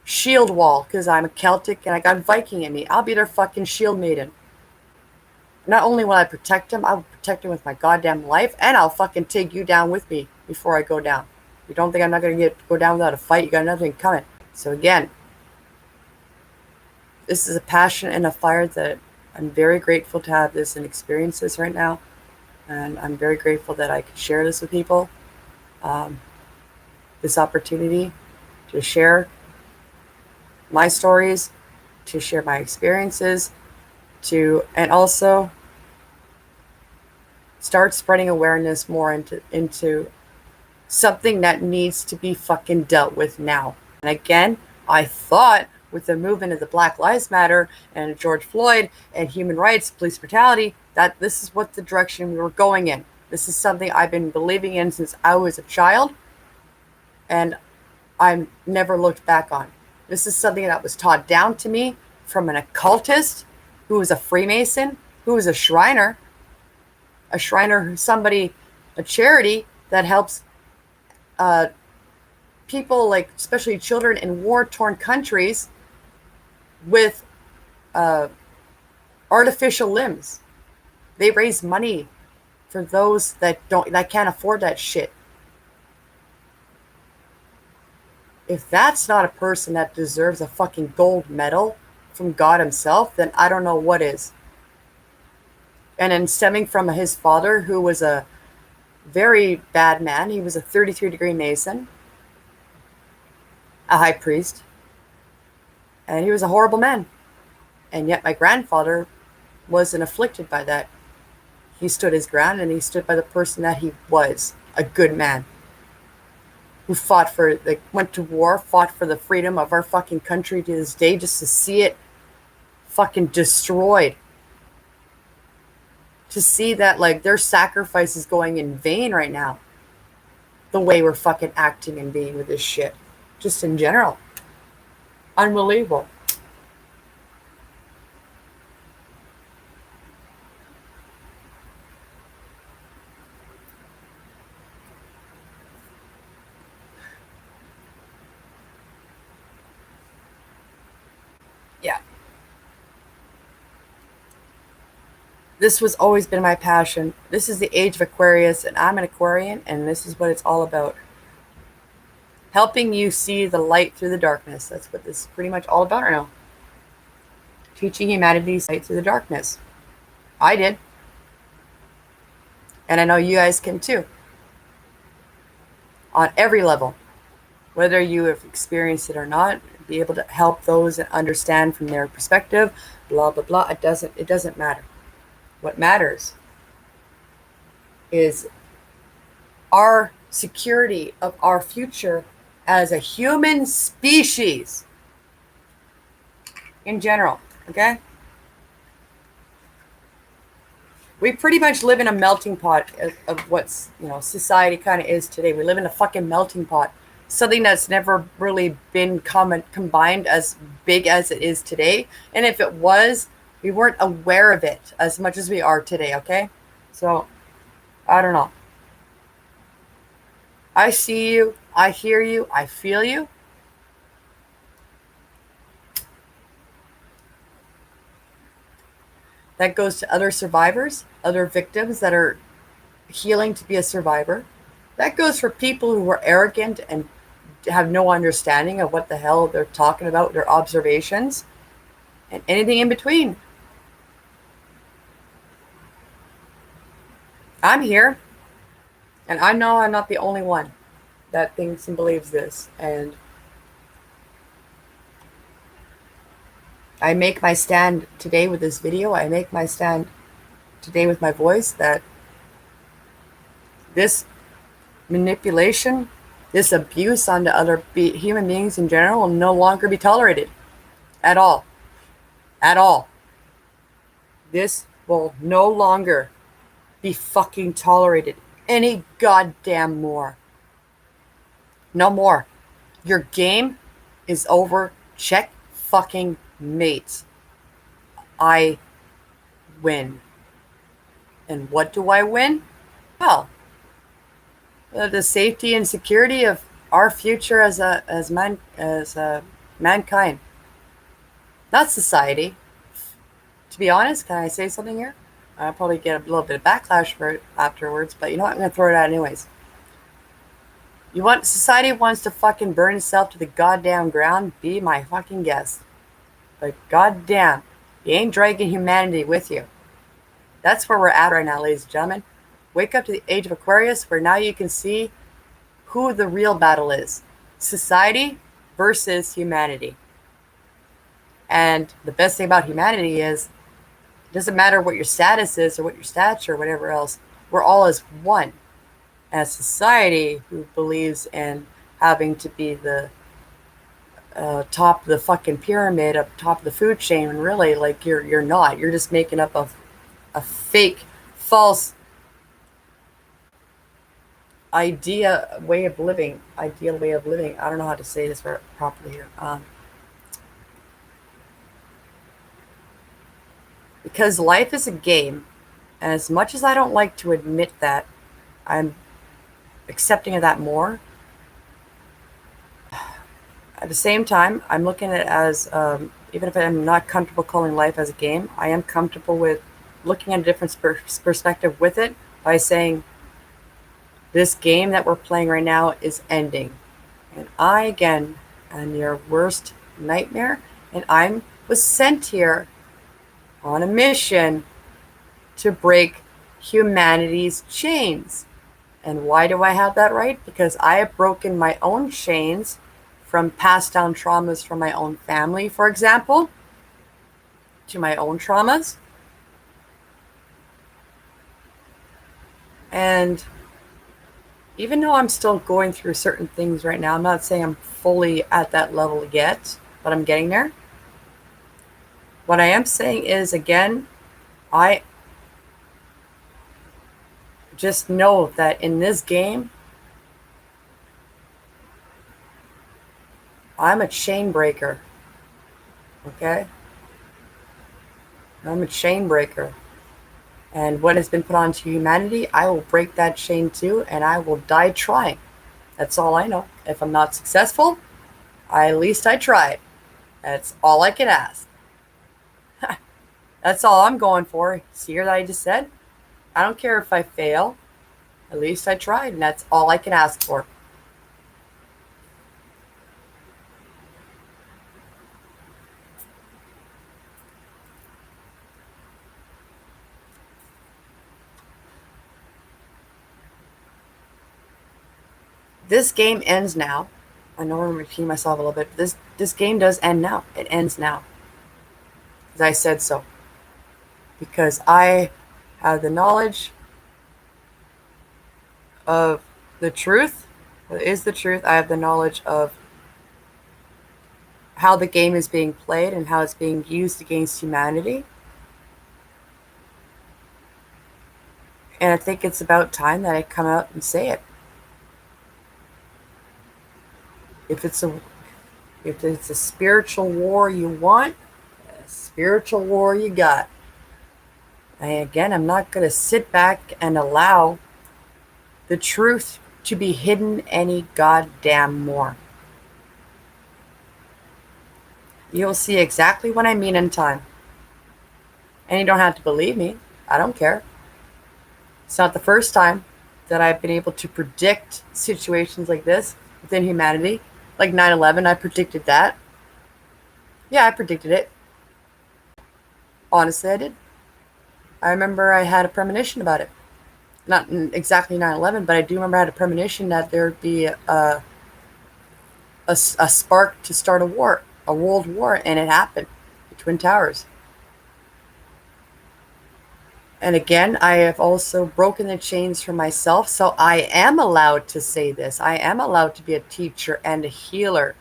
shield wall because I'm a Celtic and I got Viking in me. I'll be their fucking shield maiden. Not only will I protect them, I will protect them with my goddamn life, and I'll fucking take you down with me before I go down. You don't think I'm not going to go down without a fight? You got nothing coming. So again, this is a passion and a fire that I'm very grateful to have this and experience this right now. And I'm very grateful that I can share this with people. This opportunity to share my stories, to share my experiences, and also start spreading awareness more into something that needs to be fucking dealt with now. And again, I thought with the movement of the Black Lives Matter and George Floyd and human rights, police brutality, that this is what the direction we were going in. This is something I've been believing in since I was a child, and I've never looked back on. This is something that was taught down to me from an occultist who was a Freemason, who was a Shriner who's somebody, a charity that helps people, like especially children in war-torn countries with artificial limbs. They raise money for those that can't afford that shit. If that's not a person that deserves a fucking gold medal from God himself, then I don't know what is. And then stemming from his father, who was a very bad man. He was a 33-degree Mason, a high priest, and he was a horrible man. And yet my grandfather wasn't afflicted by that. He stood his ground, and he stood by the person that he was, a good man, who went to war, fought for the freedom of our fucking country to this day, just to see it fucking destroyed. to see that like their sacrifice is going in vain right now. The way we're fucking acting and being with this shit. Just in general. Unbelievable. Yeah. This was always been my passion. This is the age of Aquarius, and I'm an Aquarian, and this is what it's all about. Helping you see the light through the darkness. That's what this is pretty much all about right now. Teaching humanity light through the darkness. I did. And I know you guys can too. On every level. Whether you have experienced it or not, be able to help those and understand from their perspective, blah, blah, blah. It doesn't matter. What matters is our security of our future as a human species in general, okay? We pretty much live in a melting pot of what's, society kind of is today. We live in a fucking melting pot. Something that's never really been combined as big as it is today. And if it was, we weren't aware of it as much as we are today, okay? So, I don't know. I see you, I hear you, I feel you. That goes to other survivors, other victims that are healing to be a survivor. That goes for people who are arrogant and have no understanding of what the hell they're talking about, their observations, and anything in between. I'm here, and I know I'm not the only one that thinks and believes this. And I make my stand today with this video. I make my stand today with my voice that this manipulation, this abuse onto other human beings in general will no longer be tolerated. At all. At all. This will no longer be fucking tolerated any goddamn more. No more. Your game is over. Check fucking mate. I win. And what do I win? Well, the safety and security of our future as mankind, not society. To be honest, can I say something here? I'll probably get a little bit of backlash for it afterwards, but you know what? I'm gonna throw it out anyways. Society wants to fucking burn itself to the goddamn ground? Be my fucking guest. But goddamn, you ain't dragging humanity with you. That's where we're at right now, ladies and gentlemen. Wake up to the age of Aquarius, where now you can see who the real battle is. Society versus humanity. And the best thing about humanity is, it doesn't matter what your status is or what your stature or whatever else. We're all as one. As society who believes in having to be the top of the fucking pyramid, up top of the food chain, and really, like, you're not. You're just making up a fake, false ideal way of living. I don't know how to say this properly here. Because life is a game, and as much as I don't like to admit that, I'm accepting of that more. At the same time, I'm looking at it as, even if I'm not comfortable calling life as a game, I am comfortable with looking at a different perspective with it by saying, this game that we're playing right now is ending. And I, again, am your worst nightmare, and I was sent here on a mission to break humanity's chains. And why do I have that right? Because I have broken my own chains from passed down traumas from my own family, for example, to my own traumas. And even though I'm still going through certain things right now, I'm not saying I'm fully at that level yet, but I'm getting there. What I am saying is, again, I just know that in this game, I'm a chain breaker. Okay? I'm a chain breaker. And what has been put onto humanity, I will break that chain too, and I will die trying. That's all I know. If I'm not successful, at least I tried. That's all I can ask. That's all I'm going for. See what I just said? I don't care if I fail. At least I tried, and that's all I can ask for. This game ends now. I know I'm repeating myself a little bit, but this game does end now. It ends now. Because I said so. Because I have the knowledge of the truth. What is the truth? I have the knowledge of how the game is being played and how it's being used against humanity. And I think it's about time that I come out and say it. If it's a spiritual war you want, a spiritual war you got. And again, I'm not going to sit back and allow the truth to be hidden any goddamn more. You'll see exactly what I mean in time. And you don't have to believe me. I don't care. It's not the first time that I've been able to predict situations like this within humanity. Like 9/11, I predicted that. Yeah, I predicted it. Honestly, I did. I remember I had a premonition about it. Not exactly 9/11, but I do remember I had a premonition that there would be a spark to start a war, a world war, and it happened. The Twin Towers. And again, I have also broken the chains for myself, so I am allowed to say this. I am allowed to be a teacher and a healer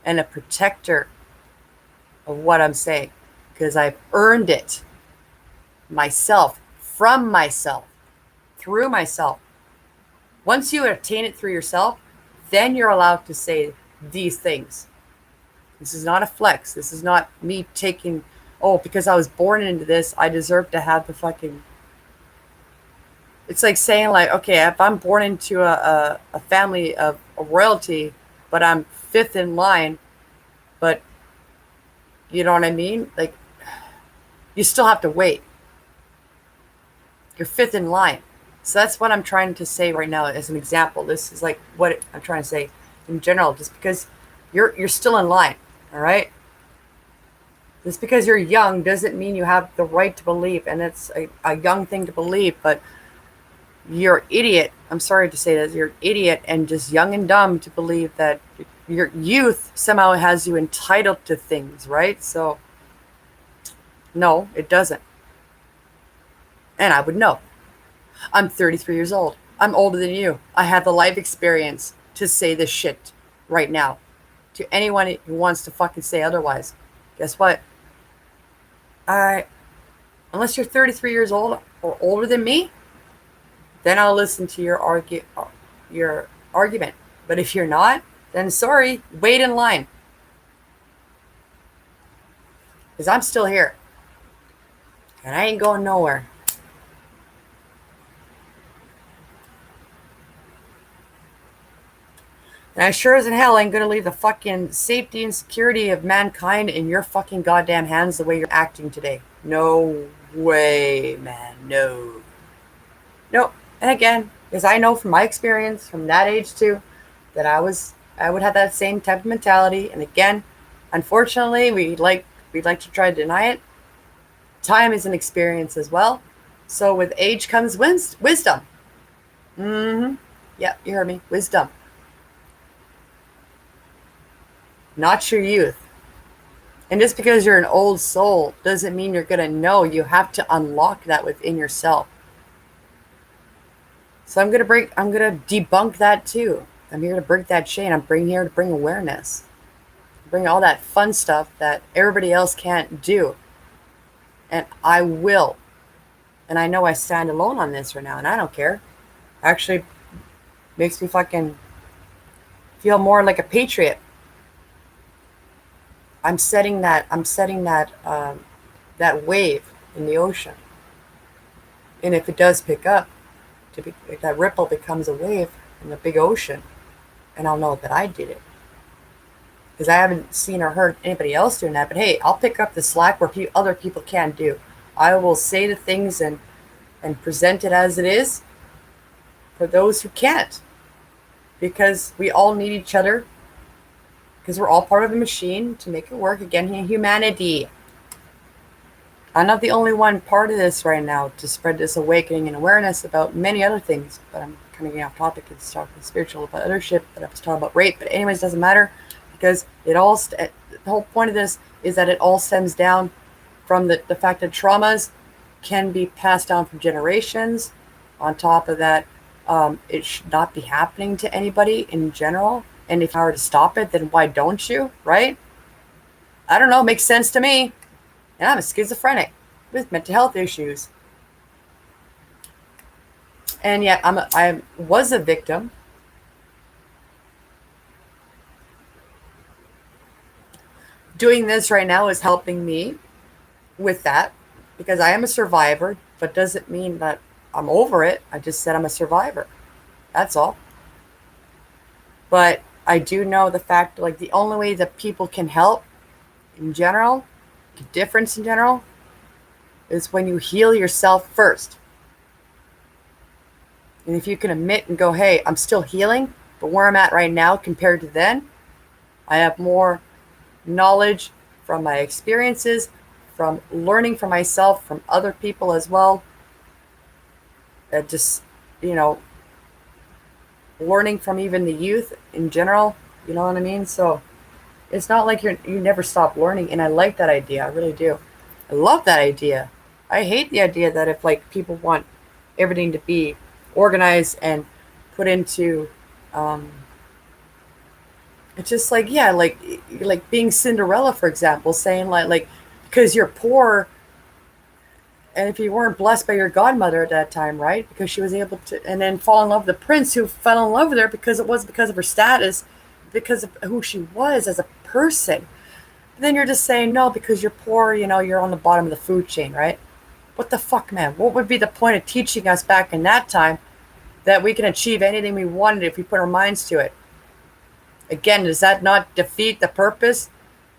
and a protector of what I'm saying because I've earned it myself, from myself, through myself. Once you attain it through yourself, then you're allowed to say these things. This is not a flex. This is not me taking, oh, because I was born into this, I deserve to have the fucking. It's like saying, like, okay, if I'm born into a family of a royalty, but I'm fifth in line, but you know what I mean? Like, you still have to wait. You're fifth in line. So that's what I'm trying to say right now as an example. This is like what I'm trying to say in general, just because you're still in line, all right? Just because you're young doesn't mean you have the right to believe, and it's a young thing to believe, but you're an idiot. I'm sorry to say that. You're an idiot and just young and dumb to believe that your youth somehow has you entitled to things, right? So, no, it doesn't. And I would know. I'm 33 years old. I'm older than you. I have the life experience to say this shit right now. To anyone who wants to fucking say otherwise. Guess what? Unless you're 33 years old or older than me, then I'll listen to your argument. But if you're not, then sorry, wait in line. Because I'm still here. And I ain't going nowhere. And I sure as in hell ain't gonna leave the fucking safety and security of mankind in your fucking goddamn hands the way you're acting today. No way, man. No. Nope. And again, because I know from my experience from that age too, that I would have that same type of mentality. And again, unfortunately, we'd like to try to deny it. Time is an experience as well. So with age comes wisdom. Mm-hmm. Yep, you heard me. Wisdom. Not your youth. And just because you're an old soul doesn't mean you're going to know. You have to unlock that within yourself. So I'm going to debunk that too. I'm here to break that chain. I'm here to bring awareness. Bring all that fun stuff that everybody else can't do. And I will. And I know I stand alone on this right now, and I don't care. Actually makes me fucking feel more like a patriot. I'm setting that wave in the ocean. And if it does pick up, if that ripple becomes a wave in the big ocean, and I'll know that I did it. Because I haven't seen or heard anybody else doing that. But hey, I'll pick up the slack where other people can't do. I will say the things and present it as it is for those who can't. Because we all need each other. Because we're all part of a machine to make it work. Again, humanity. I'm not the only one part of this right now to spread this awakening and awareness about many other things. But I'm kind of getting off topic. It's talking spiritual about other shit. But I was talking about rape. But anyways, doesn't matter. Because the whole point of this is that it all stems down from the fact that traumas can be passed down from generations. On top of that, it should not be happening to anybody in general. And if I were to stop it, then why don't you, right? I don't know, makes sense to me. And I'm a schizophrenic with mental health issues. And yet I was a victim. Doing this right now is helping me with that because I am a survivor, but doesn't mean that I'm over it. I just said I'm a survivor. That's all. But I do know the fact, like, the only way that people can help in general, the difference in general, is when you heal yourself first. And if you can admit and go, hey, I'm still healing, but where I'm at right now compared to then, I have more knowledge from my experiences, from learning from myself, from other people as well. Just, you know, learning from even the youth in general, you know what I mean? So it's not like you never stop learning, and I like that idea. I really do. I love that idea. I hate the idea that if like people want everything to be organized and put into it's just like, yeah, like being Cinderella, for example, saying like because you're poor, and if you weren't blessed by your godmother at that time, right? Because she was able to, and then fall in love with the prince who fell in love with her because it was because of her status, because of who she was as a person. And then you're just saying no because you're poor, you know, you're on the bottom of the food chain, right? What the fuck, man? What would be the point of teaching us back in that time that we can achieve anything we wanted if we put our minds to it? Again, does that not defeat the purpose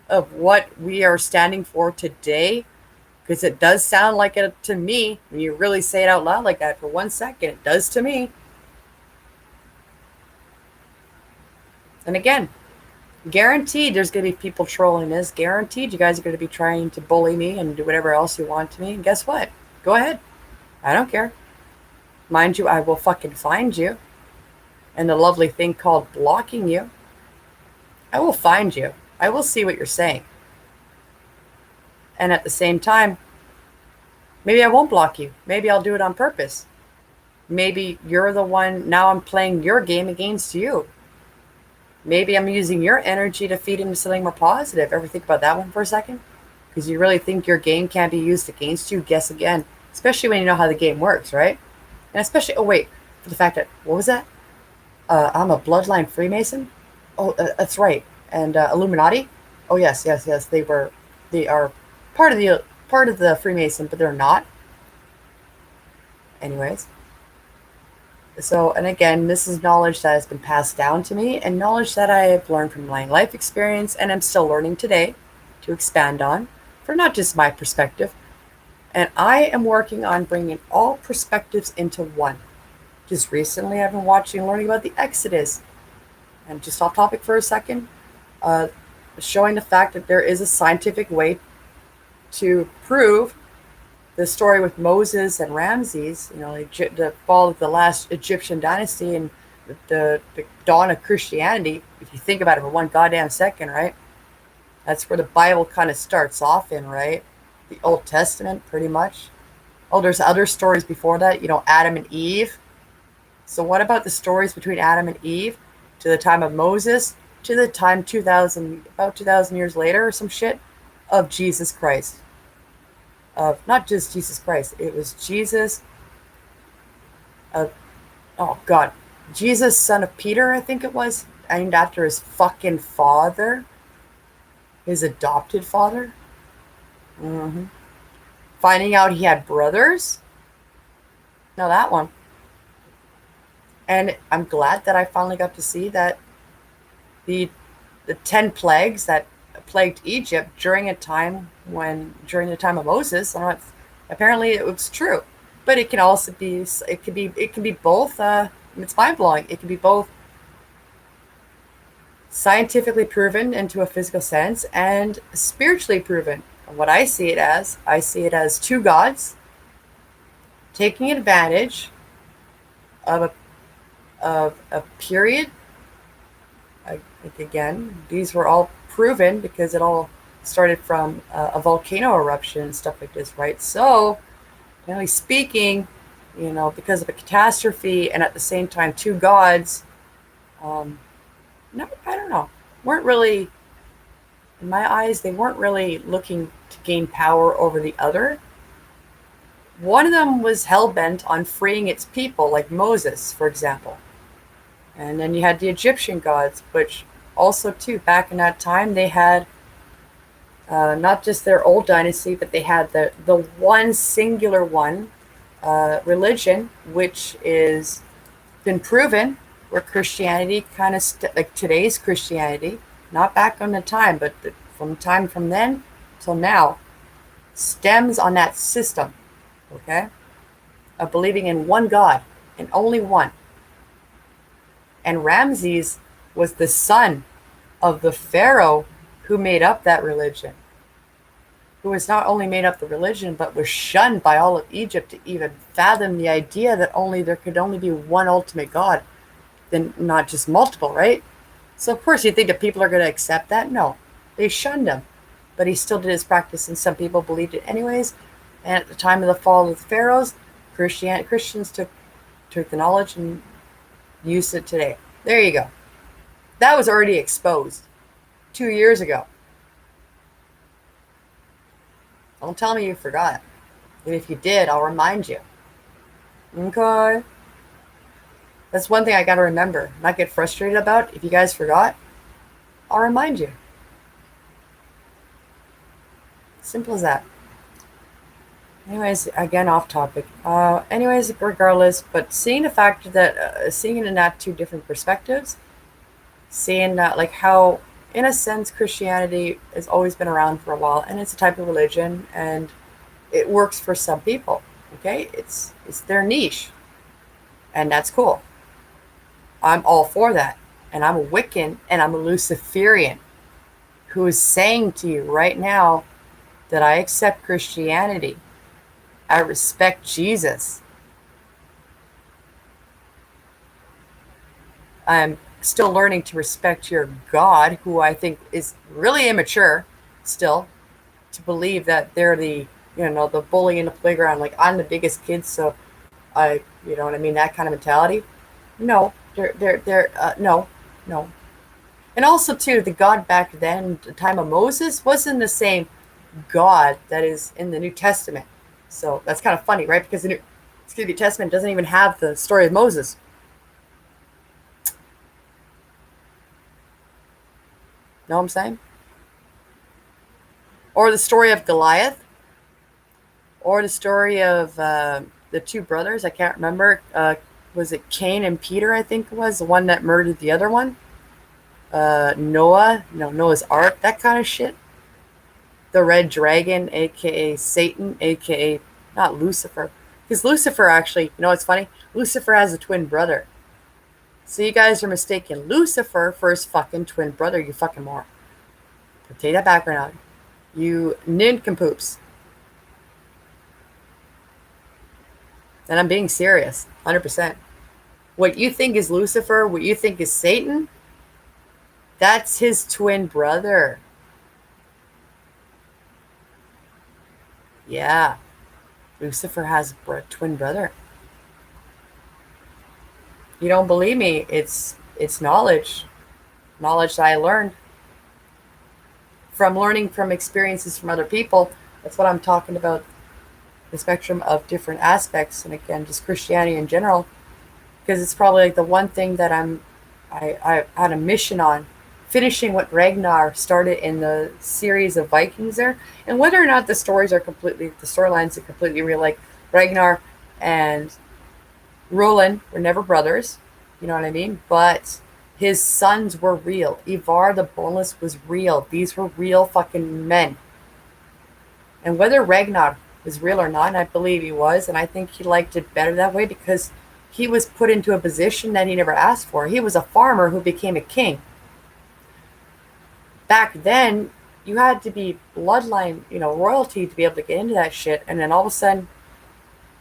of what we are standing for today? Because it does sound like it to me when you really say it out loud like that for 1 second. It does to me. And again, guaranteed there's going to be people trolling this. Guaranteed you guys are going to be trying to bully me and do whatever else you want to me. And guess what? Go ahead. I don't care. Mind you, I will fucking find you. And the lovely thing called blocking you, I will find you. I will see what you're saying. And at the same time, maybe I won't block you. Maybe I'll do it on purpose. Maybe you're the one, now I'm playing your game against you. Maybe I'm using your energy to feed into something more positive. Ever think about that one for a second? Because you really think your game can't be used against you? Guess again. Especially when you know how the game works, right? And especially, oh wait, for the fact that, what was that? I'm a bloodline Freemason? Oh, that's right. And Illuminati? Oh yes, yes, yes. They are part of the Freemason, but they're not. Anyways. So, and again, this is knowledge that has been passed down to me and knowledge that I have learned from my life experience and I'm still learning today to expand on for not just my perspective. And I am working on bringing all perspectives into one. Just recently, I've been watching and learning about the Exodus. And just off topic for a second, showing the fact that there is a scientific way to prove the story with Moses and Ramses, you know, the fall of the last Egyptian dynasty and the dawn of Christianity, if you think about it for one goddamn second, right? That's where the Bible kind of starts off in, right? The Old Testament, pretty much. Oh, there's other stories before that, you know, Adam and Eve. So what about the stories between Adam and Eve to the time of Moses to the time about 2,000 years later or some shit of Jesus Christ? Of not just Jesus Christ, it was Jesus. Oh God, Jesus, son of Peter, I think it was, named after his fucking father, his adopted father. hmm Finding out he had brothers. No, that one. And I'm glad that I finally got to see that the the 10 plagues that plagued Egypt during the time of Moses. I don't know if, apparently it was true, but it can also be it can be both. It's mind blowing. It can be both scientifically proven into a physical sense and spiritually proven. What I see it as two gods taking advantage of a period. Again, these were all proven because it all started from a volcano eruption and stuff like this, right? So, generally speaking, because of a catastrophe and at the same time two gods, um, no, I don't know, weren't really, in my eyes, they weren't really looking to gain power over the other. One of them was hell bent on freeing its people, like Moses, for example. And then you had the Egyptian gods, which also, too, back in that time, they had not just their old dynasty, but they had the one singular one religion, which is been proven where Christianity kind of like today's Christianity, not back on the time, but from time from then till now, stems on that system, okay, of believing in one God and only one. And Ramses was the son of the pharaoh who made up that religion, who was not only made up the religion, but was shunned by all of Egypt to even fathom the idea that there could only be one ultimate God, then not just multiple, right? So of course you think that people are going to accept that? No, they shunned him, but he still did his practice, and some people believed it anyways. And at the time of the fall of the pharaohs, Christians took the knowledge and used it today. There you go. That was already exposed 2 years ago. Don't tell me you forgot. And if you did, I'll remind you. Okay? That's one thing I gotta remember. Not get frustrated about. If you guys forgot, I'll remind you. Simple as that. Anyways, again, off topic. Anyways, regardless, but seeing the fact that, seeing it in that two different perspectives, seeing that, like how, in a sense, Christianity has always been around for a while, and it's a type of religion, and it works for some people. Okay, it's their niche, and that's cool. I'm all for that, and I'm a Wiccan, and I'm a Luciferian, who is saying to you right now that I accept Christianity. I respect Jesus. I'm still learning to respect your God, who I think is really immature still, to believe that they're the bully in the playground. Like, I'm the biggest kid, so you know what I mean? That kind of mentality. No, no, no. And also, too, the God back then, the time of Moses, wasn't the same God that is in the New Testament. So that's kind of funny, right? Because the New Testament doesn't even have the story of Moses. Know what I'm saying? Or the story of Goliath, or the story of the two brothers. I can't remember. Was it Cain and Peter? I think it was the one that murdered the other one. Noah's Ark, that kind of shit. The red dragon, aka Satan, aka not Lucifer. Because Lucifer actually, it's funny? Lucifer has a twin brother. So you guys are mistaken Lucifer for his fucking twin brother, you fucking moron. So take that background out. You nincompoops. And I'm being serious, 100%. What you think is Lucifer, what you think is Satan, that's his twin brother. Yeah. Lucifer has a twin brother. You don't believe me? It's knowledge that I learned from learning from experiences from other people. That's what I'm talking about, the spectrum of different aspects, and again, just Christianity in general. because it's probably like the one thing that I had a mission on finishing what Ragnar started in the series of Vikings there, and whether or not the storylines are completely real, like Ragnar and Roland were never brothers, you know what I mean? But his sons were real. Ivar the Boneless was real. These were real fucking men. And whether Ragnar was real or not, and I believe he was, and I think he liked it better that way because he was put into a position that he never asked for. He was a farmer who became a king. Back then, you had to be bloodline, royalty to be able to get into that shit. And then all of a sudden,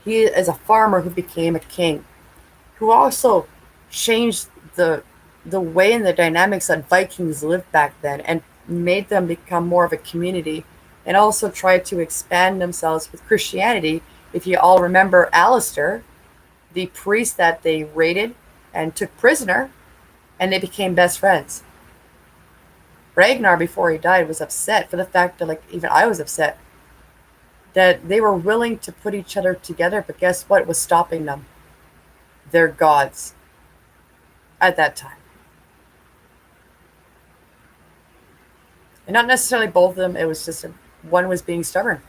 he is a farmer who became a king, who also changed the way and the dynamics that Vikings lived back then and made them become more of a community, and also tried to expand themselves with Christianity. If you all remember Alistair, the priest that they raided and took prisoner, and they became best friends. Ragnar, before he died, was upset for the fact that, like, even I was upset that they were willing to put each other together, but guess what was stopping them? Their gods at that time. And not necessarily both of them, it was just one was being stubborn.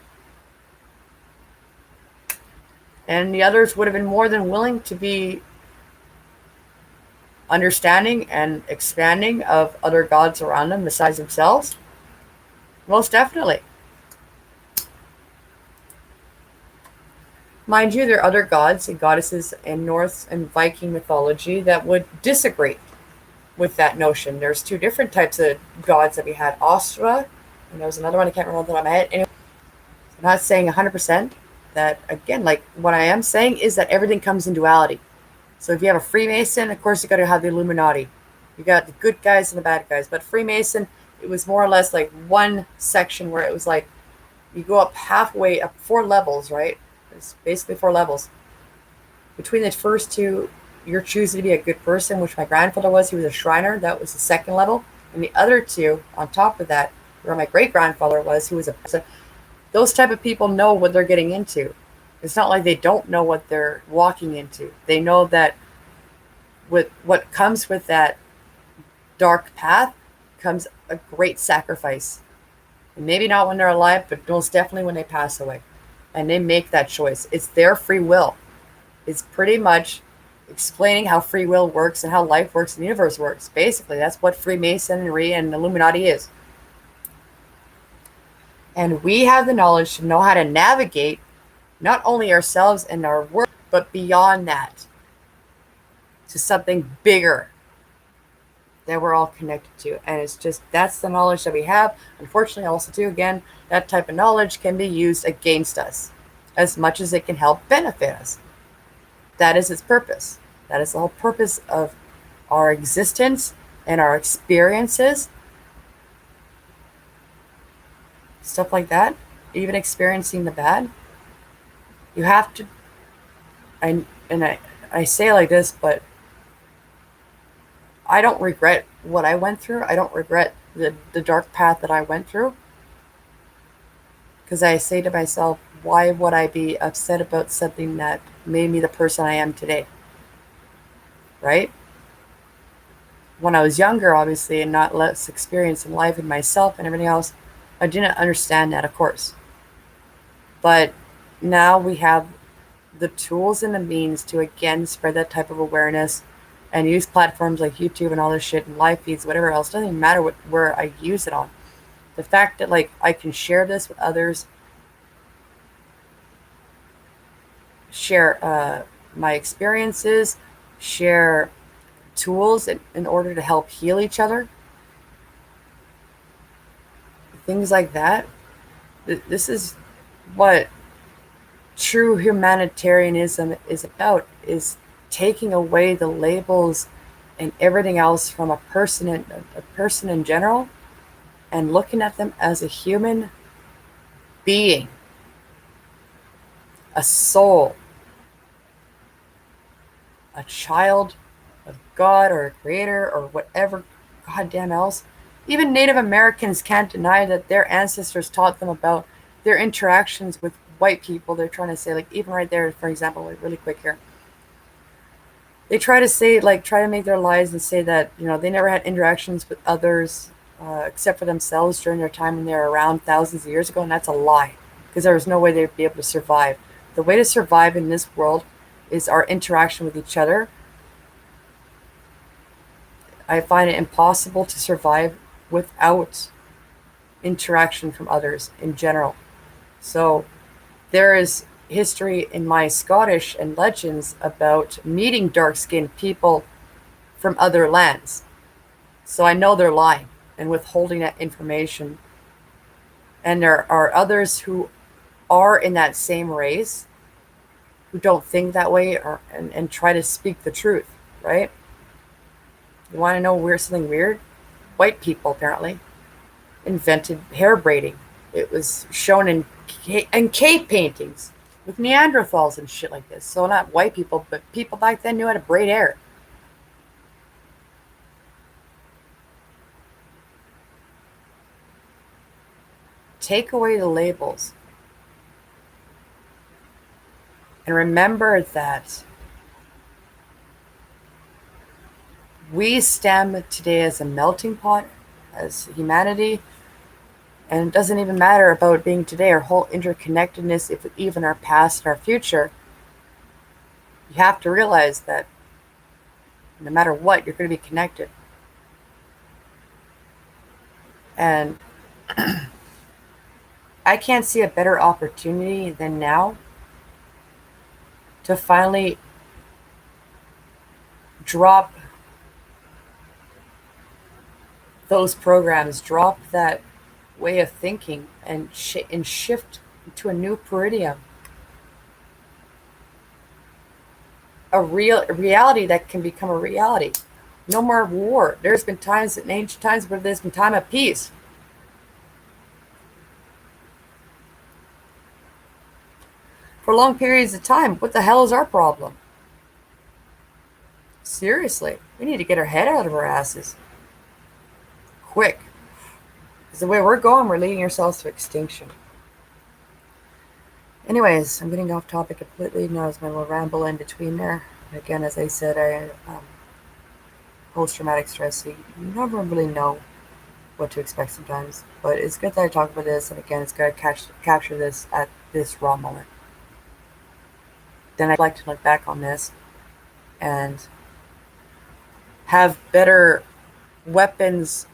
And the others would have been more than willing to be understanding and expanding of other gods around them besides themselves. Most definitely. Mind you, there are other gods and goddesses in Norse and Viking mythology that would disagree with that notion. There's two different types of gods that we had. Astra, and there was another one I can't remember off the top of my head. Anyway, I'm not saying 100% that, again, like what I am saying is that everything comes in duality. So if you have a Freemason, of course you got to have the Illuminati. You got the good guys and the bad guys. But Freemason, it was more or less like one section where it was like you go up halfway, up 4 levels, right? It's basically 4 levels. Between the first two, you're choosing to be a good person, which my grandfather was. He was a Shriner. That was the second level. And the other two, on top of that, where my great-grandfather was, who was a... So those type of people know what they're getting into. It's not like they don't know what they're walking into. They know that with what comes with that dark path comes a great sacrifice. And maybe not when they're alive, but most definitely when they pass away. And they make that choice. It's their free will. It's pretty much explaining how free will works and how life works and the universe works. Basically, that's what Freemasonry and Illuminati is. And we have the knowledge to know how to navigate not only ourselves and our work, but beyond that to something bigger that we're all connected to. And it's just, that's the knowledge that we have. Unfortunately, also too, again, that type of knowledge can be used against us as much as it can help benefit us. That is its purpose. That is the whole purpose of our existence and our experiences. Stuff like that. Even experiencing the bad. You have to, I say it like this, but I don't regret what I went through. I don't regret the dark path that I went through. Because I say to myself, why would I be upset about something that made me the person I am today? Right? When I was younger, obviously, and not less experienced in life and myself and everything else, I didn't understand that, of course. But now we have the tools and the means to, again, spread that type of awareness and use platforms like YouTube and all this shit and live feeds, whatever else. It doesn't even matter where I use it on. The fact that, like, I can share this with others, share my experiences, share tools in order to help heal each other, things like that. This is what true humanitarianism is about, is taking away the labels and everything else from a person in general and looking at them as a human being, a soul, a child of God or a creator or whatever goddamn else. Even Native Americans can't deny that their ancestors taught them about their interactions with white people. They're trying to say, like, even right there, for example, like really quick here. They try to say, like, try to make their lies and say that, they never had interactions with others except for themselves during their time when they were around thousands of years ago, and that's a lie because there was no way they'd be able to survive. The way to survive in this world is our interaction with each other. I find it impossible to survive without interaction from others in general. So there is history in my Scottish and legends about meeting dark skinned people from other lands. So I know they're lying and withholding that information. And there are others who are in that same race who don't think that way and try to speak the truth, right? You want to know something weird? White people apparently invented hair braiding. It was shown in cave paintings with Neanderthals and shit like this. So not white people, but people back then knew how to braid hair. Take away the labels and remember that we stem today as a melting pot, as humanity, and it doesn't even matter about being today, our whole interconnectedness, if even our past and our future. You have to realize that no matter what, you're going to be connected. And I can't see a better opportunity than now to finally drop those programs, drop that way of thinking, and shift to a new paradigm, a real reality that can become a reality. No more war. There's been times in ancient times where there's been time of peace. For long periods of time. What the hell is our problem? Seriously, we need to get our head out of our asses. Quick. Because the way we're going, we're leading ourselves to extinction. Anyways, I'm getting off topic completely. Now it's my little ramble in between there. Again, as I said, I post-traumatic stress, so you never really know what to expect sometimes. But it's good that I talk about this, and again, it's good to capture this at this raw moment. Then I'd like to look back on this and have better weapons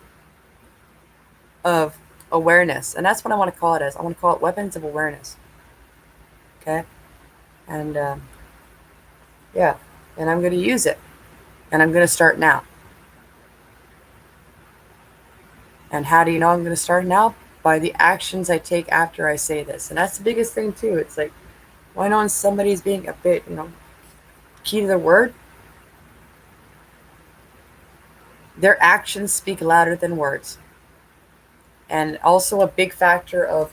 of awareness. And that's what I want to call it as. I want to call it weapons of awareness. Okay? And yeah, and I'm going to use it. And I'm going to start now. And how do you know I'm going to start now? By the actions I take after I say this. And that's the biggest thing, too. It's like, why not somebody's being a bit, key to their word? Their actions speak louder than words. And also a big factor of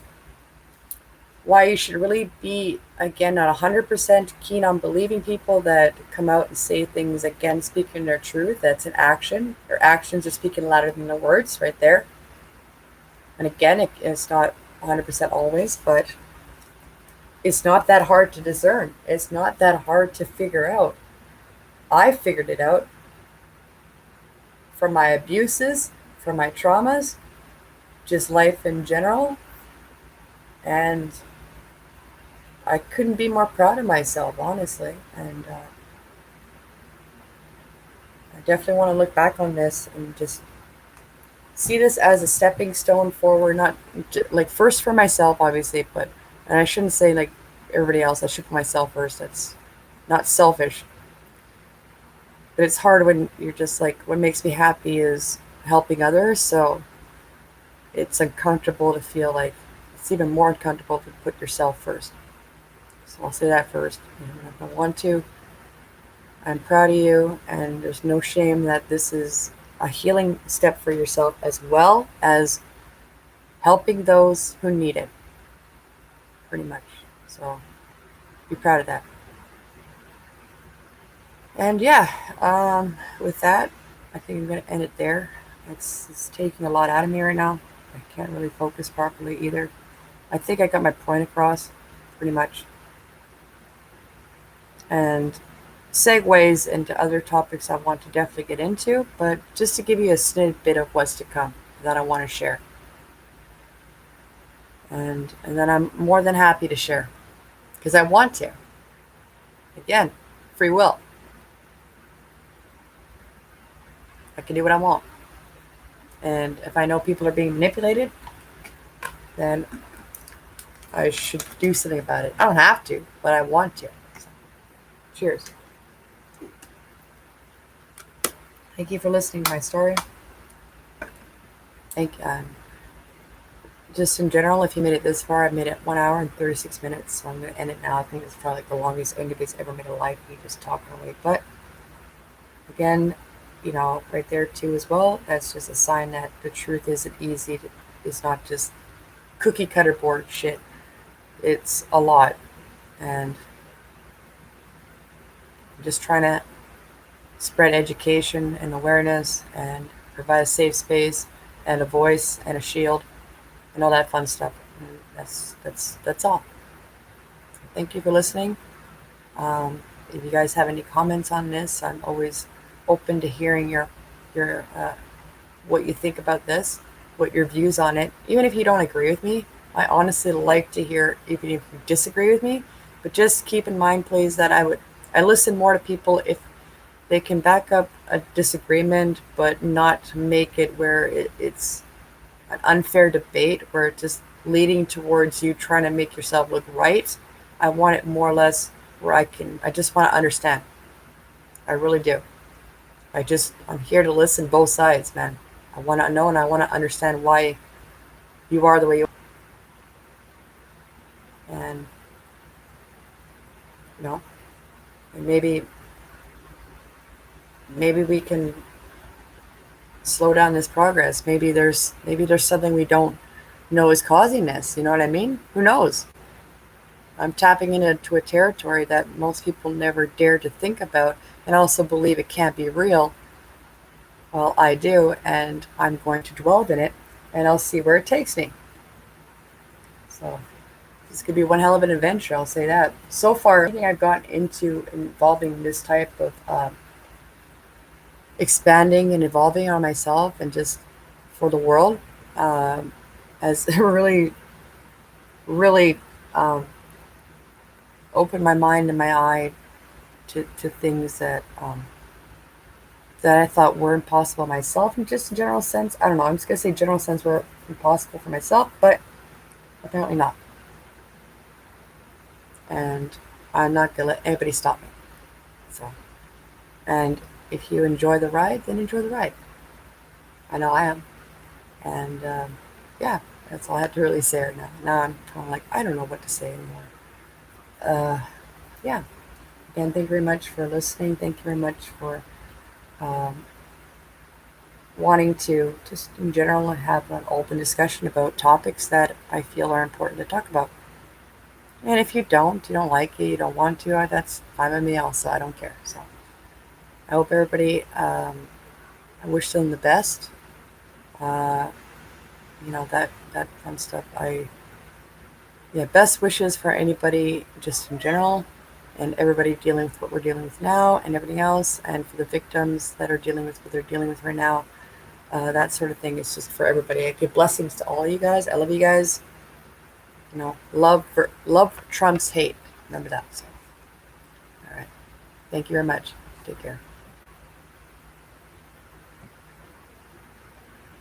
why you should really be, again, not 100% keen on believing people that come out and say things, again, speaking their truth. That's an action. Their actions are speaking louder than the words right there. And again, it's not 100% always, but it's not that hard to discern. It's not that hard to figure out. I figured it out from my abuses, from my traumas, just life in general. And I couldn't be more proud of myself, honestly. And I definitely want to look back on this and just see this as a stepping stone forward, not like first for myself, obviously, but, and I shouldn't say like everybody else, I should put myself first. That's not selfish. But it's hard when you're just like, what makes me happy is helping others. So it's uncomfortable to feel like, it's even more uncomfortable to put yourself first. So I'll say that first. If I want to, I'm proud of you, and there's no shame that this is a healing step for yourself as well as helping those who need it, pretty much. So be proud of that. And yeah, with that, I think I'm going to end it there. It's taking a lot out of me right now. I can't really focus properly either. I think I got my point across, pretty much. And segues into other topics I want to definitely get into, but just to give you a snippet of what's to come that I want to share. And then I'm more than happy to share because I want to. Again, free will. I can do what I want. And if I know people are being manipulated, then I should do something about it. I don't have to, but I want to. So, cheers. Thank you for listening to my story. Thank just in general, if you made it this far, I've made it 1 hour and 36 minutes. So I'm going to end it now. I think it's probably like the longest anybody's ever made a live me just talking away. But again, right there too as well, that's just a sign that the truth isn't easy. It's not just cookie cutter board shit. It's a lot. And I'm just trying to spread education and awareness and provide a safe space and a voice and a shield and all that fun stuff. And that's all. Thank you for listening. If you guys have any comments on this, I'm always open to hearing your what you think about this, what your views on it. Even if you don't agree with me, I honestly like to hear even if you disagree with me. But just keep in mind, please, that I listen more to people if they can back up a disagreement, but not make it where it's an unfair debate where it's just leading towards you trying to make yourself look right. I want it more or less where I just want to understand. I really do. I'm here to listen both sides, man. I want to know and I want to understand why you are the way you are. And, you know, and maybe we can slow down this progress. Maybe there's something we don't know is causing this. You know what I mean? Who knows? I'm tapping into a territory that most people never dare to think about and also believe it can't be real. Well, I do, and I'm going to dwell in it, and I'll see where it takes me. So this could be one hell of an adventure, I'll say that. So far, anything I've gotten into involving this type of expanding and evolving on myself and just for the world has really um, opened my mind and my eye to things that I thought were impossible myself in just a general sense. I don't know. I'm just gonna say general sense were impossible for myself, but apparently not. And I'm not gonna let anybody stop me. So, and if you enjoy the ride, then enjoy the ride. I know I am. And yeah, that's all I have to really say right now. Now I'm kind of like I don't know what to say anymore. Uh, yeah. Again, thank you very much for listening. Thank you very much for um, wanting to just in general have an open discussion about topics that I feel are important to talk about. And if you don't like it, you don't want to, that's fine with me also. I don't care. So I hope everybody, I wish them the best. Uh, that fun stuff. Yeah, best wishes for anybody just in general and everybody dealing with what we're dealing with now and everything else. And for the victims that are dealing with what they're dealing with right now, that sort of thing is just for everybody. I give blessings to all you guys. I love you guys. Love trumps hate. Remember that. So, all right. Thank you very much. Take care.